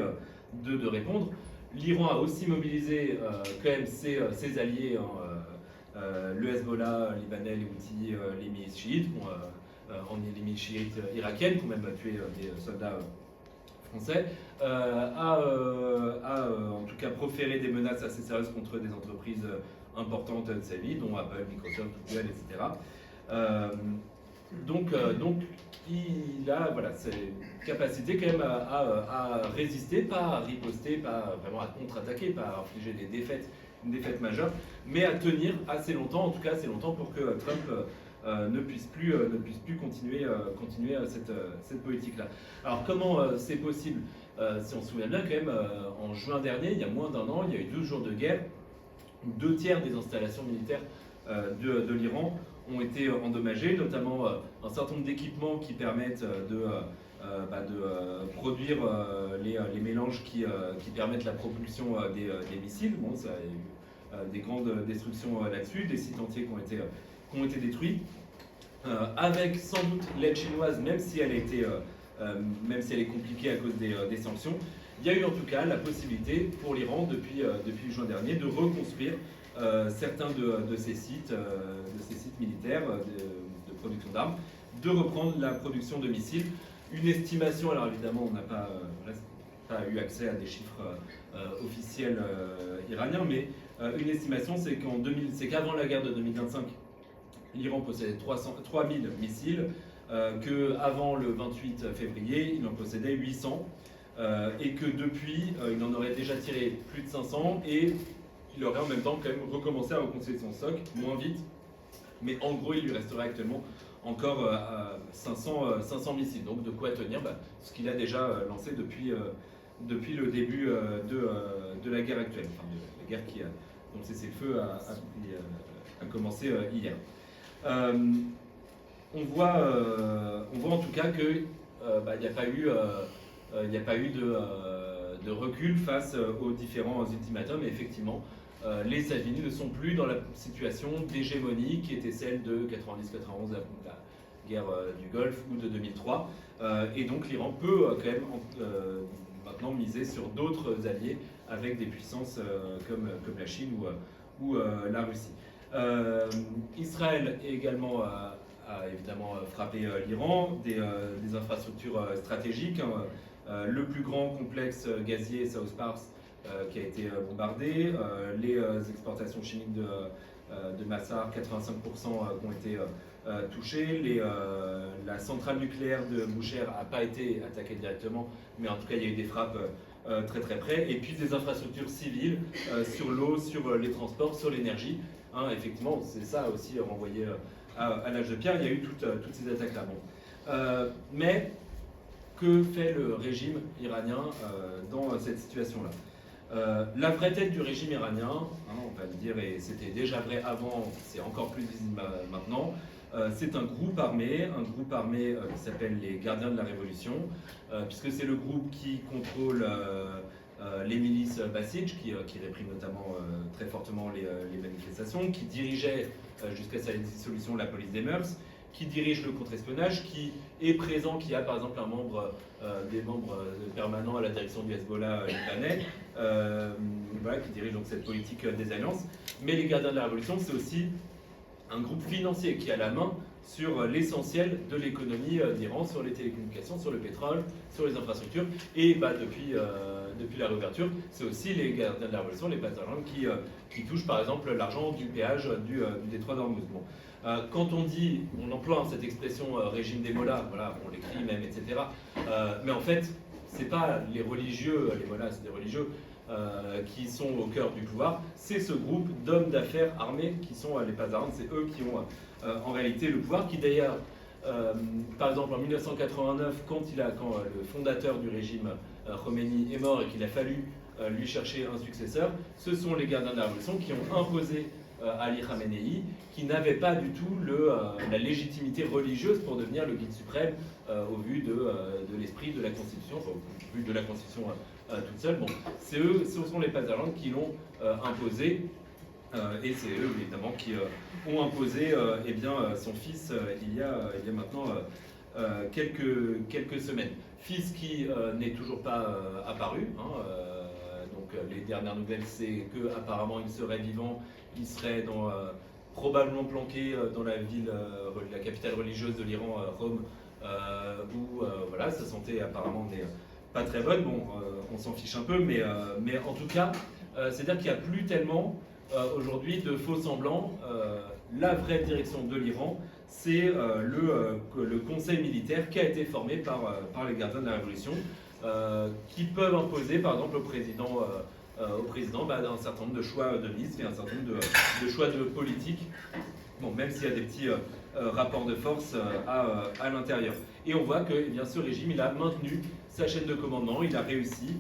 de répondre. L'Iran a aussi mobilisé quand même ses alliés, le Hezbollah, libanais, les Houthis, les milices chiites, les milices chiites irakiennes, qui ont même tué des soldats français, a en tout cas proféré des menaces assez sérieuses contre des entreprises importantes de sa vie, dont Apple, Microsoft, Google, etc. Donc il a cette capacité quand même à résister, pas à riposter, pas vraiment à contre-attaquer, pas à infliger une défaite majeure, mais à tenir assez longtemps, en tout cas assez longtemps pour que Trump ne puisse plus continuer cette politique-là. Alors comment c'est possible? Si on se souvient bien quand même, en juin dernier, il y a moins d'un an, il y a eu 2 jours de guerre, 2 tiers des installations militaires de l'Iran ont été endommagés, notamment un certain nombre d'équipements qui permettent de produire les mélanges qui permettent la propulsion des missiles. Bon, ça a eu des grandes destructions là-dessus, des sites entiers qui ont été détruits, avec sans doute l'aide chinoise, même si elle est compliquée à cause des sanctions. Il y a eu en tout cas la possibilité pour l'Iran, depuis juin dernier, de reconstruire certains de ces sites militaires de production d'armes, de reprendre la production de missiles. Une estimation, alors évidemment on n'a pas eu accès à des chiffres officiels iraniens, mais une estimation c'est qu'avant la guerre de 2025, l'Iran possédait 3000 missiles, qu'avant le 28 février, il en possédait 800, et que depuis, il en aurait déjà tiré plus de 500, et il aurait en même temps quand même recommencé à reconstruire son stock, moins vite, mais en gros il lui resterait actuellement encore 500 missiles. Donc de quoi tenir ce qu'il a déjà lancé depuis le début de la guerre actuelle, enfin de la guerre dont cessez-le-feu a commencé hier. On voit en tout cas qu'il n'y a pas eu de recul face aux différents ultimatums, et effectivement les États-Unis ne sont plus dans la situation d'hégémonie qui était celle de 90-91, la guerre du Golfe, ou de 2003, et donc l'Iran peut quand même maintenant miser sur d'autres alliés avec des puissances comme la Chine ou la Russie. Israël également a évidemment frappé l'Iran, des infrastructures stratégiques, le plus grand complexe gazier South Pars qui a été bombardé, les exportations chimiques de Massar, 85% ont été touchées, la centrale nucléaire de Boucher n'a pas été attaquée directement, mais en tout cas il y a eu des frappes très très près, et puis des infrastructures civiles sur l'eau, sur les transports, sur l'énergie. Effectivement, c'est ça aussi renvoyé à l'âge de pierre, il y a eu toutes ces attaques-là. Bon. Mais que fait le régime iranien dans cette situation-là? La vraie tête du régime iranien, on va le dire, et c'était déjà vrai avant, c'est encore plus visible maintenant, c'est un groupe armé qui s'appelle les Gardiens de la Révolution, puisque c'est le groupe qui contrôle les milices Basij, qui répriment notamment très fortement les manifestations, qui dirigeait jusqu'à sa dissolution la police des mœurs, qui dirige le contre-espionnage, qui est présent, qui a par exemple des membres permanents à la direction du Hezbollah libanais, qui dirige donc cette politique des alliances. Mais les Gardiens de la Révolution, c'est aussi un groupe financier qui a la main sur l'essentiel de l'économie d'Iran, sur les télécommunications, sur le pétrole, sur les infrastructures. Et depuis la réouverture, c'est aussi les Gardiens de la Révolution, les Battalions, qui touchent par exemple l'argent du péage du détroit d'Ormuz. Bon. Quand on emploie cette expression régime des mollahs, on l'écrit même, etc. Mais en fait, c'est pas les religieux, les mollahs, c'est des religieux qui sont au cœur du pouvoir. C'est ce groupe d'hommes d'affaires armés qui sont les Pasdaran. C'est eux qui ont en réalité le pouvoir, qui d'ailleurs, par exemple en 1989, quand le fondateur du régime Khomeini est mort et qu'il a fallu lui chercher un successeur, ce sont les gardiens de la révolution qui ont imposé Ali Khamenei, qui n'avait pas du tout la légitimité religieuse pour devenir le guide suprême au vu de l'esprit de la Constitution, enfin, au vu de la Constitution toute seule. Bon, ce sont les Pazarlandes qui l'ont imposé, et c'est eux évidemment qui ont imposé eh bien, son fils il y a maintenant quelques semaines. Fils qui n'est toujours pas apparu. Donc les dernières nouvelles, c'est qu'apparemment il serait vivant, il serait probablement planqué dans la ville, la capitale religieuse de l'Iran, Rome, où voilà, sa santé apparemment n'est pas très bonne. Bon, on s'en fiche un peu, mais en tout cas, c'est-à-dire qu'il n'y a plus tellement aujourd'hui de faux semblants. La vraie direction de l'Iran, c'est le conseil militaire qui a été formé par les gardiens de la révolution, qui peuvent imposer par exemple au président un certain nombre de choix de liste et un certain nombre de choix de politique, bon, même s'il y a des petits rapports de force à l'intérieur. Et on voit que eh bien, ce régime, il a maintenu sa chaîne de commandement, il a réussi,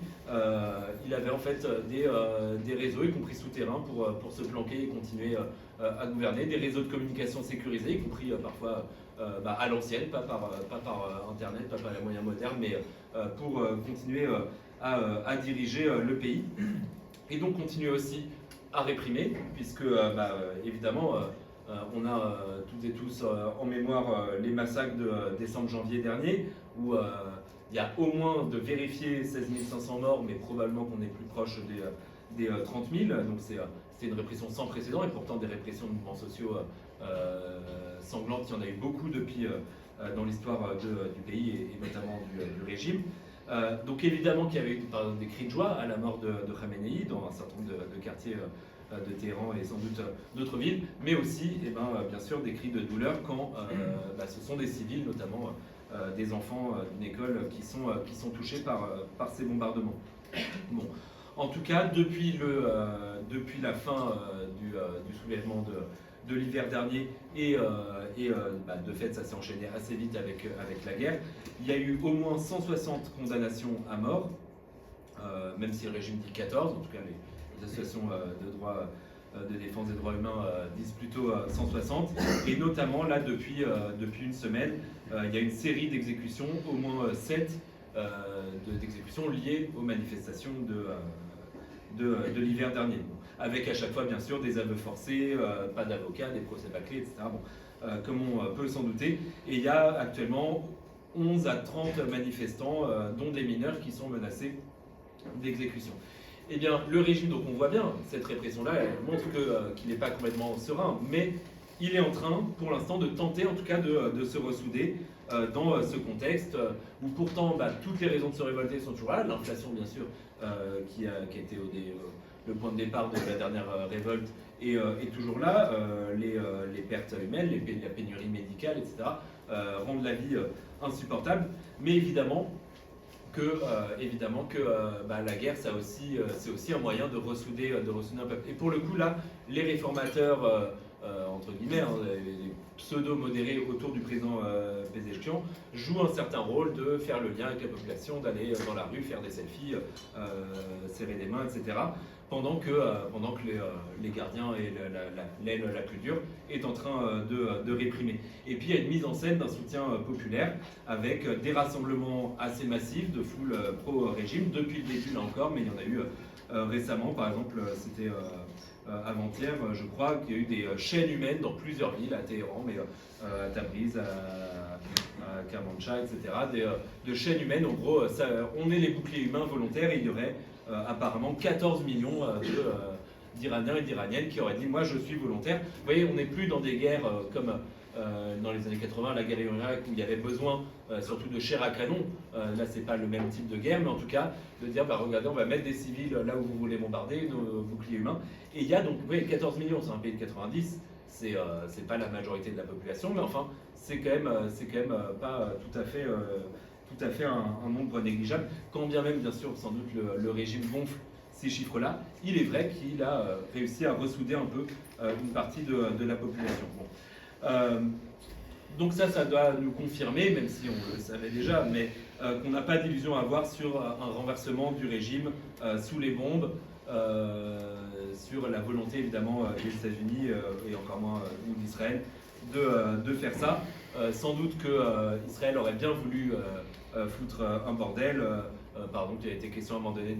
il avait en fait des réseaux, y compris souterrains, pour se planquer et continuer à gouverner, des réseaux de communication sécurisés, y compris parfois à l'ancienne, pas par Internet, pas par les moyens modernes, mais pour continuer à diriger le pays. Et donc continuer aussi à réprimer, puisque évidemment, on a toutes et tous en mémoire les massacres de décembre-janvier dernier, où il y a au moins de vérifier 16 500 morts, mais probablement qu'on est plus proche des 30 000. Donc c'est une répression sans précédent, et pourtant des répressions de mouvements sociaux sanglantes, il y en a eu beaucoup depuis dans l'histoire du pays et notamment du régime. Donc évidemment qu'il y avait eu par exemple, des cris de joie à la mort de Khamenei dans un certain nombre de quartiers de Téhéran et sans doute d'autres villes, mais aussi bien sûr des cris de douleur quand ce sont des civils, notamment des enfants d'une école qui sont touchés par ces bombardements. Bon. En tout cas, depuis la fin du soulèvement de l'hiver dernier et de fait ça s'est enchaîné assez vite avec la guerre, il y a eu au moins 160 condamnations à mort, même si le régime dit 14, en tout cas les associations de défense des droits humains disent plutôt 160, et notamment là depuis une semaine, il y a une série d'exécutions, au moins 7 d'exécutions liées aux manifestations de l'hiver dernier, avec à chaque fois bien sûr des aveux forcés, pas d'avocats, des procès bâclés, etc. Bon, comme on peut s'en douter, et il y a actuellement 11 à 30 manifestants, dont des mineurs, qui sont menacés d'exécution. Eh bien, le régime, donc on voit bien, cette répression-là, elle montre qu'il n'est pas complètement serein, mais il est en train, pour l'instant, de tenter en tout cas de se ressouder dans ce contexte où pourtant toutes les raisons de se révolter sont toujours là. L'inflation, bien sûr, qui a été le point de départ de la dernière révolte est toujours là. Les pertes humaines, la pénurie médicale, etc. Rendent la vie insupportable. Mais évidemment que la guerre, c'est aussi un moyen de ressouder un peuple. Et pour le coup, là, les réformateurs, entre guillemets, les pseudo-modérés autour du président Pezeshkian, jouent un certain rôle de faire le lien avec la population, d'aller dans la rue, faire des selfies, serrer des mains, etc. Pendant que les gardiens et l'aile la plus dure est en train de réprimer. Et puis il y a une mise en scène d'un soutien populaire avec des rassemblements assez massifs de foule pro-régime, depuis le début là encore, mais il y en a eu récemment, par exemple c'était avant-hier, je crois qu'il y a eu des chaînes humaines dans plusieurs villes, à Téhéran, mais à Tabriz, à Kermanshah, etc. De chaînes humaines, en gros, on est les boucliers humains volontaires, et il y aurait apparemment 14 millions d'Iraniens et d'Iraniennes qui auraient dit « moi je suis volontaire ». Vous voyez, on n'est plus dans des guerres comme dans les années 80, la guerre Irak, où il y avait besoin surtout de chair à canon. Là, c'est pas le même type de guerre, mais en tout cas, de dire regardez, on va mettre des civils là où vous voulez bombarder, nos boucliers humains. Et il y a donc, vous voyez, 14 millions, c'est un pays de 90, c'est pas la majorité de la population, mais enfin, c'est quand même pas tout à fait un nombre négligeable, quand bien même, bien sûr, sans doute le régime gonfle ces chiffres-là. Il est vrai qu'il a réussi à ressouder un peu une partie de la population. Bon. Donc ça doit nous confirmer, même si on le savait déjà, mais qu'on n'a pas d'illusion à avoir sur un renversement du régime sous les bombes, sur la volonté évidemment des États-Unis et encore moins ou d'Israël de faire ça. Sans doute qu'Israël aurait bien voulu foutre un bordel. Par exemple, il a été question à un moment donné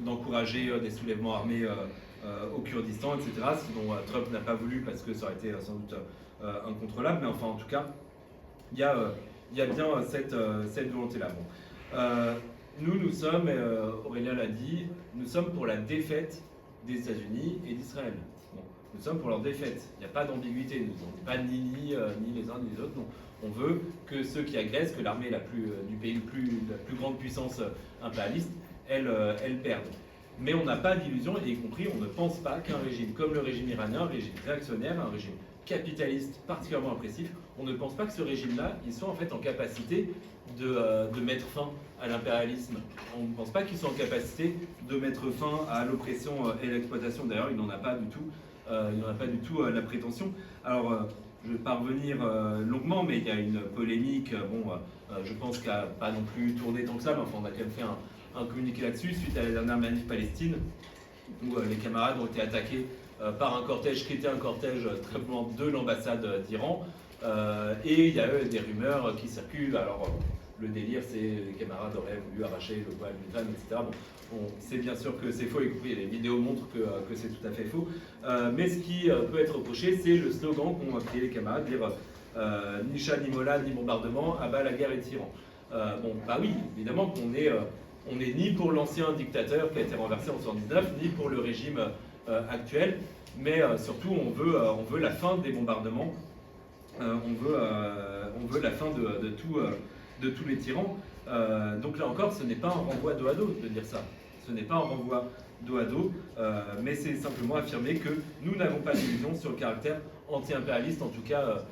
d'encourager des soulèvements armés au Kurdistan, etc. Ce dont Trump n'a pas voulu parce que ça aurait été sans doute incontrôlable. Mais enfin, en tout cas, il y a bien cette volonté-là. Bon. Nous sommes, Aurélien l'a dit, nous sommes pour la défaite des États-Unis et d'Israël. Bon, nous sommes pour leur défaite. Il n'y a pas d'ambiguïté. Nous ne sommes pas ni les uns ni les autres. Non. On veut que ceux qui agressent, que l'armée du pays la plus grande puissance impérialiste, elle perde. Mais on n'a pas d'illusion, et y compris, on ne pense pas qu'un régime comme le régime iranien, un régime réactionnaire, un régime capitaliste particulièrement oppressif, on ne pense pas que ce régime-là, il soit en fait en capacité de mettre fin à l'impérialisme. On ne pense pas qu'il soit en capacité de mettre fin à l'oppression et l'exploitation. D'ailleurs, il n'en a pas du tout, la prétention. Alors, je ne vais pas revenir longuement, mais il y a une polémique, je pense qu'elle n'a pas non plus tourné tant que ça, mais enfin, on a quand même fait un communiqué là-dessus, suite à la dernière manif Palestine, où les camarades ont été attaqués par un cortège qui était un cortège très blanc de l'ambassade d'Iran. Et il y a eu des rumeurs qui circulent. Alors, le délire, c'est les camarades auraient voulu arracher le voile d'une femme, etc. Bon, on sait bien sûr que c'est faux, y compris les vidéos montrent que c'est tout à fait faux. Mais ce qui peut être reproché, c'est le slogan qu'ont créé les camarades, dire ni chat, ni mola, ni bombardement, à bas la guerre et tyran. Oui, évidemment qu'on est ni pour l'ancien dictateur qui a été renversé en 1979, ni pour le régime actuel, mais surtout on veut la fin des bombardements, on veut la fin de tous les tyrans. Donc là encore, ce n'est pas un renvoi dos à dos de dire ça. Ce n'est pas un renvoi dos à dos, mais c'est simplement affirmer que nous n'avons pas d'illusion sur le caractère anti-impérialiste, en tout cas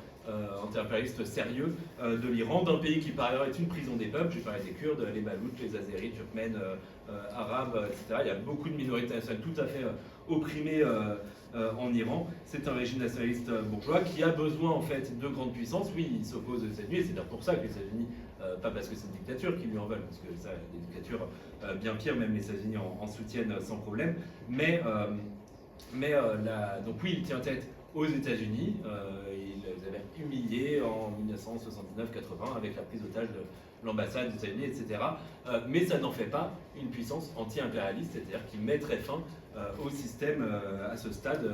anti-impérialiste sérieux de l'Iran, d'un pays qui par ailleurs est une prison des peuples. J'ai parlé des Kurdes, les Baloutes, les Azéris, Turkmènes, Arabes, etc. Il y a beaucoup de minorités nationales tout à fait opprimées en Iran. C'est un régime nationaliste bourgeois qui a besoin en fait de grandes puissances. Oui, il s'oppose aux États-Unis, et c'est d'ailleurs pour ça que les États-Unis, pas parce que c'est une dictature qui lui en veulent, parce que ça, des dictatures bien pires, même les États-Unis en soutiennent sans problème. Donc oui, il tient tête aux États-Unis. Il les avait humiliés en 1979-80 avec la prise d'otage de l'ambassade des États-Unis, etc. Mais ça n'en fait pas une puissance anti-impérialiste, c'est-à-dire qui mettrait fin au système à ce stade,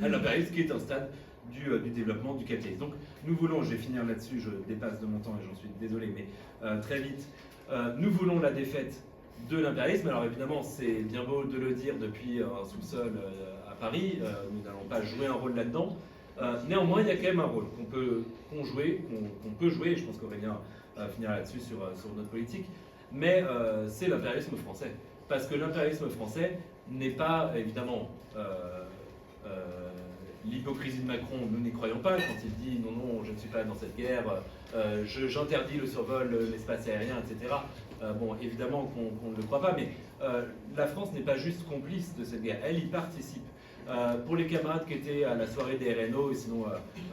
à l'impérialisme qui est un stade du développement du capitalisme. Donc nous voulons, je vais finir là-dessus, je dépasse de mon temps et j'en suis désolé, mais très vite, nous voulons la défaite de l'impérialisme. Alors évidemment, c'est bien beau de le dire depuis un sous-sol à Paris, nous n'allons pas jouer un rôle là-dedans. Néanmoins, il y a quand même un rôle qu'on peut jouer, et je pense qu'Aurélien finira là-dessus sur notre politique, mais c'est l'impérialisme français. Parce que l'impérialisme français n'est pas, évidemment, l'hypocrisie de Macron, nous n'y croyons pas, quand il dit non, je ne suis pas dans cette guerre, j'interdis le survol de l'espace aérien, etc. Évidemment qu'on ne le croit pas, mais la France n'est pas juste complice de cette guerre, elle y participe. Pour les camarades qui étaient à la soirée des RNO, et sinon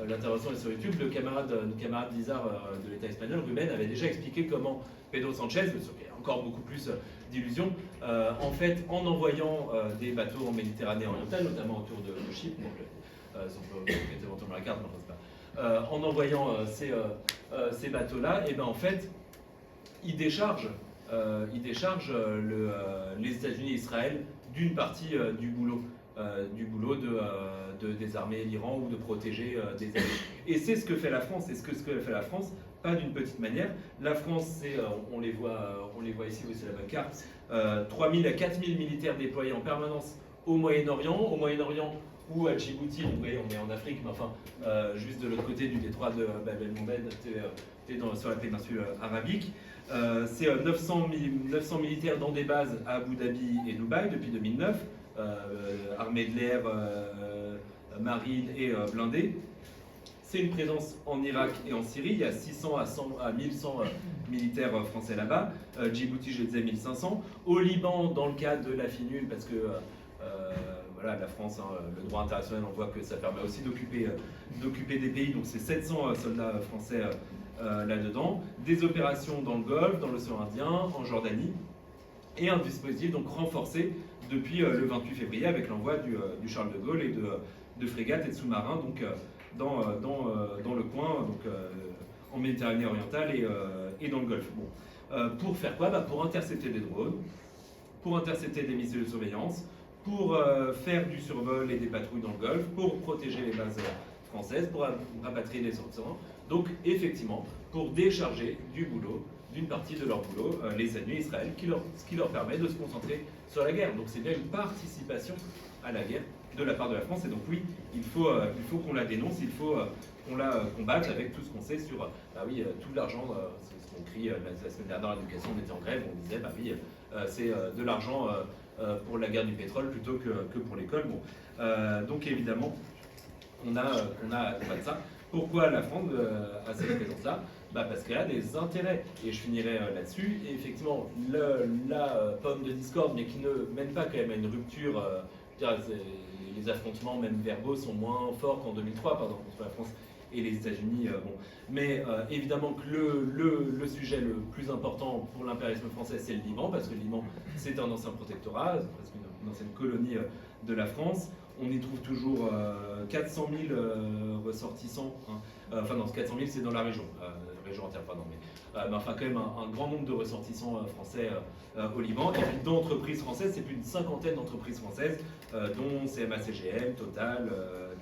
l'intervention est sur YouTube, notre camarade Lizard de l'État espagnol, Ruben, avait déjà expliqué comment Pedro Sanchez, mais il y a encore beaucoup plus d'illusions, en fait, en envoyant des bateaux en Méditerranée orientale, notamment autour de Chypre, donc si on peut mettre éventuellement la carte, mais enfin, c'est pas. En envoyant ces bateaux-là, et ben en fait, ils déchargent les États-Unis et Israël d'une partie du boulot des armées l'Iran ou de protéger des alliés. Et c'est ce que fait la France, et ce que fait la France, pas d'une petite manière. La France, on les voit ici, oui, c'est la bonne carte, 3 000 à 4 000 militaires déployés en permanence au Moyen-Orient ou à Djibouti. Donc, vous voyez, on est en Afrique, mais enfin, juste de l'autre côté du détroit de Bab el-Mandeb, sur la péninsule arabique. C'est 900 militaires dans des bases à Abu Dhabi et Dubaï depuis 2009. Armée de l'air, marine et blindée. C'est une présence en Irak et en Syrie. Il y a 600 à 1100 militaires français là-bas. Djibouti, je le disais, 1500. Au Liban, dans le cadre de la FINUL, parce que voilà, la France, hein, le droit international, on voit que ça permet aussi d'occuper des pays, donc c'est 700 soldats français là-dedans, des opérations dans le Golfe, dans l'océan Indien, en Jordanie, et un dispositif donc renforcé depuis le 28 février avec l'envoi du Charles de Gaulle et de frégates et de sous-marins donc, dans le coin, donc, en Méditerranée orientale et dans le Golfe. Bon. Pour faire quoi? Pour intercepter des drones, pour intercepter des missiles de surveillance, pour faire du survol et des patrouilles dans le Golfe, pour protéger les bases françaises, pour rapatrier les sortants. Donc effectivement, pour décharger du boulot, d'une partie de leur boulot, les ennemis Israël, ce qui leur permet de se concentrer sur la guerre. Donc c'est bien une participation à la guerre de la part de la France. Et donc oui, il faut qu'on la dénonce, il faut qu'on la combatte avec tout ce qu'on sait sur tout l'argent, c'est ce qu'on crie la semaine dernière à l'éducation, on était en grève, on disait c'est de l'argent pour la guerre du pétrole plutôt que pour l'école. Bon. Donc évidemment, on a pas de ça. Pourquoi la France a cette présence-là? Parce qu'elle a des intérêts. Et je finirai là-dessus. Et effectivement, la pomme de discorde, mais qui ne mène pas quand même à une rupture, les affrontements, même verbaux, sont moins forts qu'en 2003, pardon, entre la France et les États-Unis. Bon. Mais évidemment que le sujet le plus important pour l'impérialisme français, c'est le Liban, parce que le Liban, c'est un ancien protectorat, c'est presque une ancienne colonie de la France. On y trouve toujours 400 000 ressortissants. Hein. Enfin, non, 400 000, c'est dans la région entière, pardon. Mais enfin, quand même, un grand nombre de ressortissants français au Liban. Et puis, d'entreprises françaises, c'est plus d'une cinquantaine d'entreprises françaises, dont CMA CGM, Total,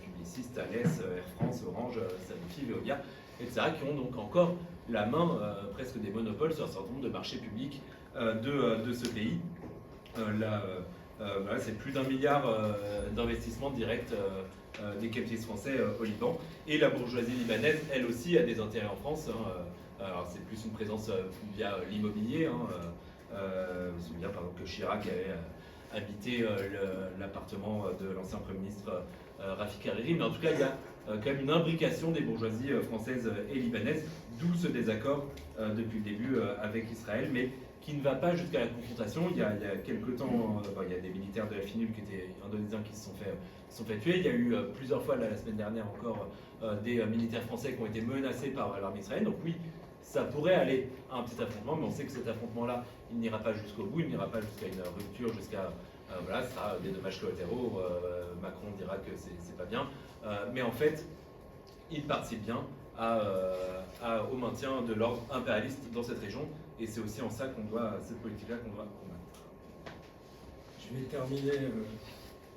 Publicis, Thales, Air France, Orange, Sanofi, Veolia, etc., qui ont donc encore la main, presque des monopoles, sur un certain nombre de marchés publics de ce pays. Voilà, c'est plus d'1 milliard d'investissements directs des capitalistes français au Liban. Et la bourgeoisie libanaise, elle aussi, a des intérêts en France. Hein. Alors c'est plus une présence via l'immobilier. Hein. Je me souviens par exemple que Chirac avait habité l'appartement de l'ancien Premier ministre Rafik Hariri. Mais en tout cas, il y a quand même une imbrication des bourgeoisies françaises et libanaises, d'où ce désaccord depuis le début avec Israël. Mais qui ne va pas jusqu'à la confrontation. Il y a quelques temps, il y a des militaires de la FINUL qui étaient indonésiens qui se sont fait tuer. Il y a eu plusieurs fois, la semaine dernière encore, des militaires français qui ont été menacés par l'armée israélienne. Donc oui, ça pourrait aller à un petit affrontement, mais on sait que cet affrontement-là, il n'ira pas jusqu'au bout, il n'ira pas jusqu'à une rupture, jusqu'à... voilà, ce sera des dommages collatéraux. Macron dira que c'est pas bien. Mais en fait, il participe bien au maintien de l'ordre impérialiste dans cette région. Et c'est aussi en ça cette politique-là qu'on doit combattre. Je vais terminer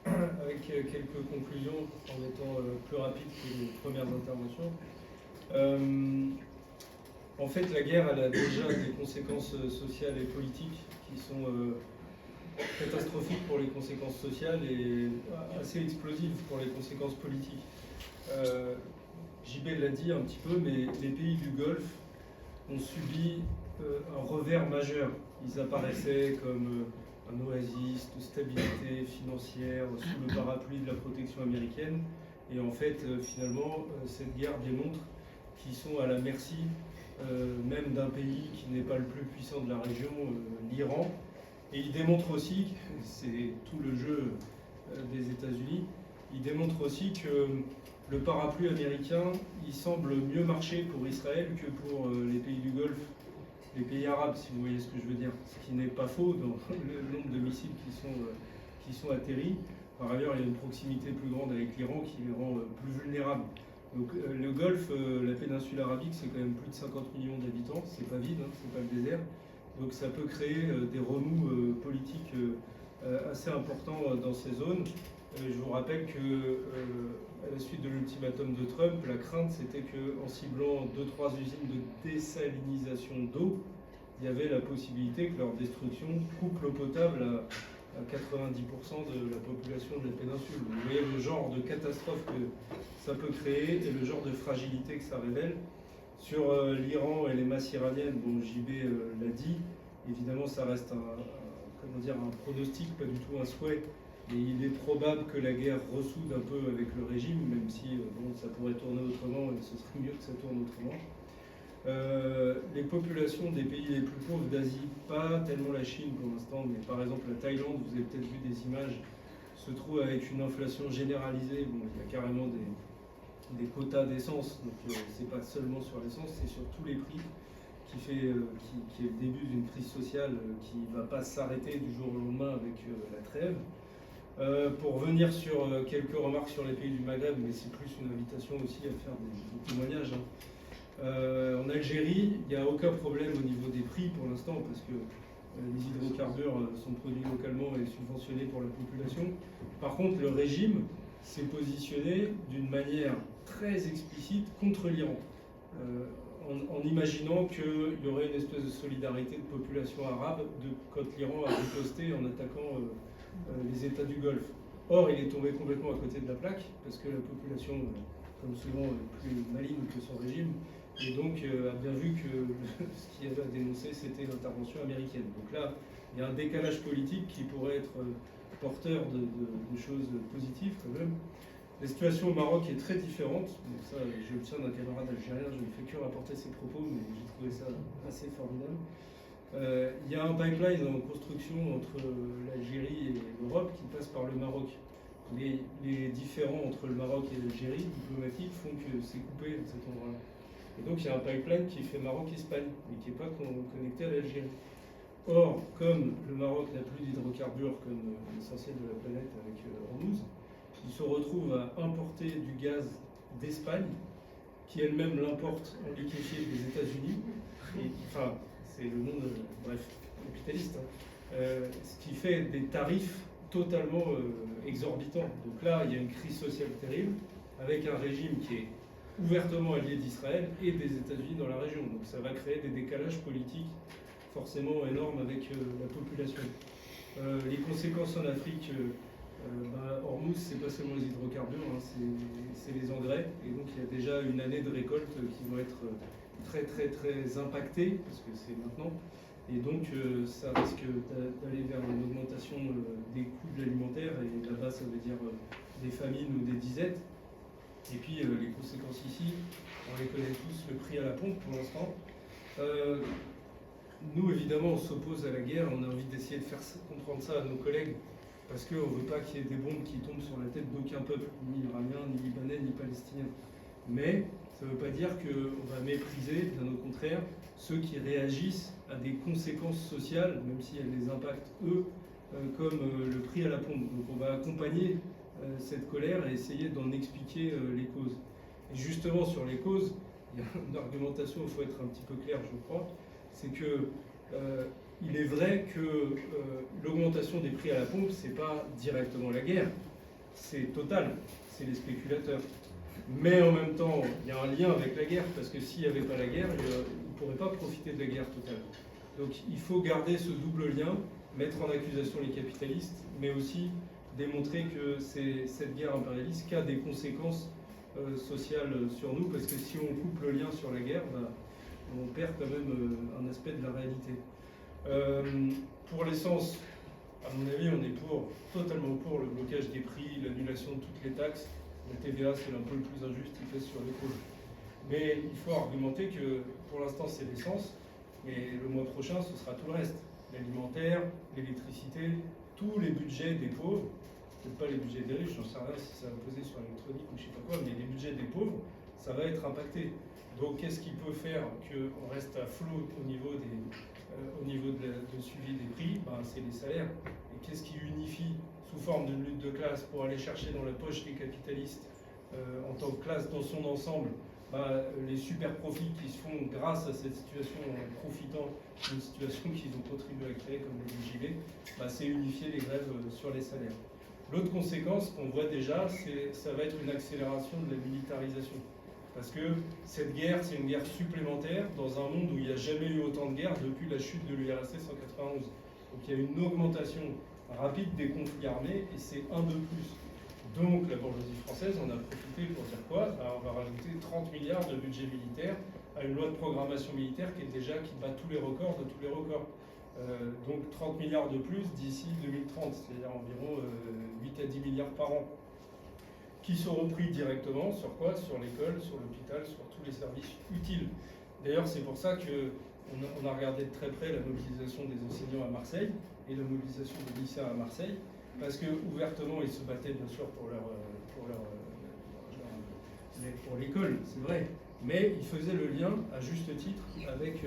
avec quelques conclusions en étant plus rapide que les premières interventions. En fait, la guerre, elle a déjà des conséquences sociales et politiques qui sont catastrophiques pour les conséquences sociales et assez explosives pour les conséquences politiques. JB l'a dit un petit peu, mais les pays du Golfe ont subi un revers majeur. Ils apparaissaient comme un oasis de stabilité financière sous le parapluie de la protection américaine. Et en fait, finalement, cette guerre démontre qu'ils sont à la merci même d'un pays qui n'est pas le plus puissant de la région, l'Iran. Et il démontre aussi, c'est tout le jeu des États-Unis, il démontre aussi que le parapluie américain, il semble mieux marcher pour Israël que pour les pays du Golfe, les pays arabes, si vous voyez ce que je veux dire. Ce qui n'est pas faux dans le nombre de missiles qui sont atterris. Par ailleurs, il y a une proximité plus grande avec l'Iran qui les rend plus vulnérables. Donc le Golfe, la péninsule arabique, c'est quand même plus de 50 millions d'habitants, c'est pas vide, hein, c'est pas le désert. Donc ça peut créer des remous politiques assez importants dans ces zones. Je vous rappelle que à la suite de l'ultimatum de Trump, la crainte c'était qu'en ciblant 2-3 usines de désalinisation d'eau, il y avait la possibilité que leur destruction coupe l'eau potable à 90% de la population de la péninsule. Vous voyez le genre de catastrophe que ça peut créer et le genre de fragilité que ça révèle. Sur l'Iran et les masses iraniennes, bon, JB l'a dit, évidemment ça reste un pronostic, pas du tout un souhait. Et il est probable que la guerre ressoude un peu avec le régime, même si ça pourrait tourner autrement et ce serait mieux que ça tourne autrement. Les populations des pays les plus pauvres d'Asie, pas tellement la Chine pour l'instant, mais par exemple la Thaïlande, vous avez peut-être vu des images se trouve avec une inflation généralisée. Bon, il y a carrément des quotas d'essence, donc c'est pas seulement sur l'essence, c'est sur tous les prix qui est le début d'une crise sociale qui ne va pas s'arrêter du jour au lendemain avec la trêve. Pour revenir sur quelques remarques sur les pays du Maghreb, mais c'est plus une invitation aussi à faire des témoignages. En Algérie, il n'y a aucun problème au niveau des prix pour l'instant, parce que les hydrocarbures sont produits localement et subventionnés pour la population. Par contre, le régime s'est positionné d'une manière très explicite contre l'Iran, en imaginant qu'il y aurait une espèce de solidarité de population arabe quand l'Iran a riposté en attaquant les États du Golfe. Or, il est tombé complètement à côté de la plaque, parce que la population, comme souvent, est plus maligne que son régime, et donc a bien vu que ce qu'il y avait à dénoncer, c'était l'intervention américaine. Donc là, il y a un décalage politique qui pourrait être porteur de choses positives quand même. La situation au Maroc est très différente. Donc ça, je le tiens d'un camarade algérien, je ne fais que rapporter ses propos, mais j'ai trouvé ça assez formidable. Il y a un pipeline en construction entre l'Algérie et l'Europe qui passe par le Maroc. Les différends entre le Maroc et l'Algérie diplomatiques font que c'est coupé à cet endroit-là. Et donc il y a un pipeline qui fait Maroc-Espagne, mais qui n'est pas connecté à l'Algérie. Or, comme le Maroc n'a plus d'hydrocarbures comme l'essentiel de la planète avec Hormuz, il se retrouve à importer du gaz d'Espagne, qui elle-même l'importe en liquéfié des États-Unis. Enfin, c'est le monde, capitaliste. Ce qui fait des tarifs totalement exorbitants. Donc là, il y a une crise sociale terrible, avec un régime qui est ouvertement allié d'Israël et des États-Unis dans la région. Donc ça va créer des décalages politiques forcément énormes avec la population. Les conséquences en Afrique, Hormuz, c'est pas seulement les hydrocarbures, c'est les engrais. Et donc il y a déjà une année de récolte qui va être très impactée, parce que c'est maintenant. Et donc ça risque d'aller vers une augmentation des coûts de l'alimentaire, et là-bas ça veut dire des famines ou des disettes. Et puis les conséquences ici, on les connaît tous, le prix à la pompe pour l'instant. Nous évidemment on s'oppose à la guerre, on a envie d'essayer de faire comprendre ça à nos collègues, parce qu'on ne veut pas qu'il y ait des bombes qui tombent sur la tête d'aucun peuple, ni iranien, ni libanais, ni palestinien. Mais ça ne veut pas dire qu'on va mépriser, bien au contraire, ceux qui réagissent à des conséquences sociales, même si elles les impactent eux, comme le prix à la pompe. Donc on va accompagner cette colère et essayer d'en expliquer les causes. Et justement sur les causes, il y a une argumentation, il faut être un petit peu clair je crois, c'est que il est vrai que l'augmentation des prix à la pompe, c'est pas directement la guerre, c'est Total, c'est les spéculateurs. Mais en même temps, il y a un lien avec la guerre, parce que s'il n'y avait pas la guerre, ils ne pourraient pas profiter de la guerre totale. Donc il faut garder ce double lien, mettre en accusation les capitalistes, mais aussi démontrer que c'est cette guerre impérialiste qui a des conséquences sociales sur nous, parce que si on coupe le lien sur la guerre, on perd quand même un aspect de la réalité. Pour l'essence, à mon avis, on est totalement pour le blocage des prix, l'annulation de toutes les taxes. La TVA, c'est l'impôt le plus injuste, il pèse sur les pauvres. Mais il faut argumenter que pour l'instant, c'est l'essence, mais le mois prochain, ce sera tout le reste. L'alimentaire, l'électricité, tous les budgets des pauvres, peut-être pas les budgets des riches, j'en sais rien si ça va peser sur l'électronique ou je sais pas quoi, mais les budgets des pauvres, ça va être impacté. Donc qu'est-ce qui peut faire qu'on reste à flot au niveau de suivi des prix? C'est les salaires. Et qu'est-ce qui unifie sous forme de lutte de classe pour aller chercher dans la poche des capitalistes en tant que classe dans son ensemble les super profits qui se font grâce à cette situation en profitant d'une situation qu'ils ont contribué à créer comme les JV, c'est unifier les grèves sur les salaires. L'autre conséquence qu'on voit déjà, ça va être une accélération de la militarisation. Parce que cette guerre, c'est une guerre supplémentaire dans un monde où il n'y a jamais eu autant de guerres depuis la chute de l'URSS en 1991. Donc il y a une augmentation rapide des conflits armés et c'est un de plus. Donc la bourgeoisie française en a profité pour dire quoi? On va rajouter 30 milliards de budget militaire à une loi de programmation militaire qui bat tous les records de tous les records. Donc 30 milliards de plus d'ici 2030, c'est-à-dire environ 8 à 10 milliards par an, qui seront pris directement sur quoi? Sur l'école, sur l'hôpital, sur tous les services utiles. D'ailleurs, c'est pour ça qu'on a regardé de très près la mobilisation des enseignants à Marseille et la mobilisation des lycéens à Marseille. parce que ouvertement ils se battaient bien sûr pour l'école, c'est vrai, mais ils faisaient le lien à juste titre avec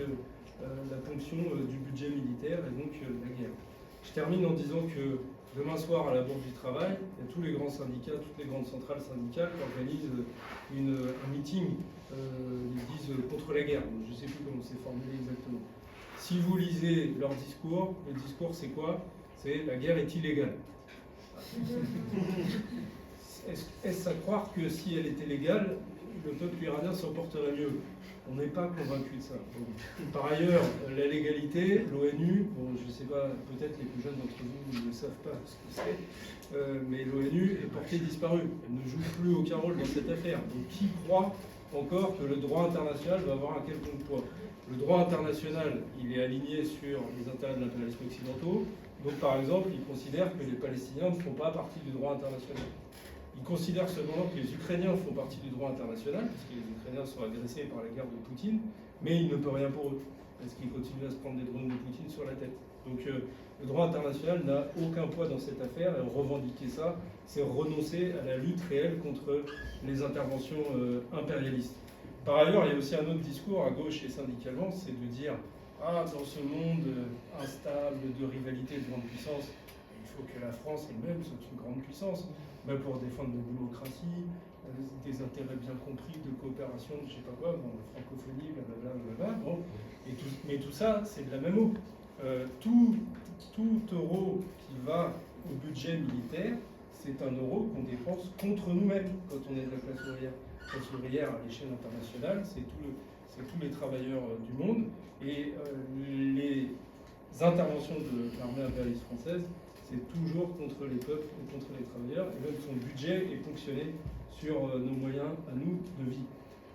la ponction du budget militaire et donc la guerre. Je termine en disant que demain soir à la Bourse du Travail, il y a tous les grands syndicats, toutes les grandes centrales syndicales qui organisent un meeting, ils disent contre la guerre. Je ne sais plus comment c'est formulé exactement. Si vous lisez leur discours, le discours c'est quoi? C'est la guerre est illégale. Est-ce à croire que si elle était légale, le peuple iranien s'en porterait mieux? On n'est pas convaincu de ça. Bon. Par ailleurs, la légalité, l'ONU, bon, je ne sais pas, peut-être les plus jeunes d'entre vous ne savent pas ce que c'est, mais l'ONU est portée disparue. Elle ne joue plus aucun rôle dans cette affaire. Donc qui croit encore que le droit international va avoir un quelconque poids? Le droit international, il est aligné sur les intérêts de l'impérialisme occidentaux. Donc par exemple, il considère que les Palestiniens ne font pas partie du droit international. Il considère cependant que les Ukrainiens font partie du droit international, parce que les Ukrainiens sont agressés par la guerre de Poutine, mais il ne peut rien pour eux, parce qu'ils continuent à se prendre des drones de Poutine sur la tête. Donc le droit international n'a aucun poids dans cette affaire, et revendiquer ça, c'est renoncer à la lutte réelle contre les interventions impérialistes. Par ailleurs, il y a aussi un autre discours à gauche et syndicalement, c'est de dire « Ah, dans ce monde instable de rivalité de grande puissance, il faut que la France elle-même soit une grande puissance. » Pour défendre la démocratie, des intérêts bien compris de coopération, je ne sais pas quoi, bon, francophonie, blablabla, bon, mais tout ça, c'est de la même eau. Tout euro qui va au budget militaire, c'est un euro qu'on dépense contre nous-mêmes quand on est de la classe ouvrière. La classe ouvrière à l'échelle internationale, c'est tous les travailleurs du monde, et les interventions de l'armée impérialiste française, c'est toujours contre les peuples et contre les travailleurs, et même son budget est ponctionné sur nos moyens à nous de vie.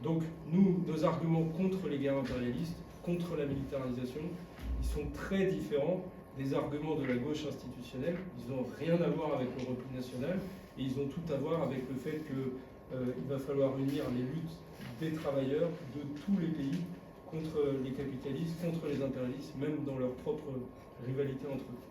Donc nos arguments contre les guerres impérialistes, contre la militarisation, ils sont très différents des arguments de la gauche institutionnelle. Ils n'ont rien à voir avec le repli national, et ils ont tout à voir avec le fait qu'il va falloir unir les luttes des travailleurs de tous les pays contre les capitalistes, contre les impérialistes, même dans leur propre rivalité entre eux.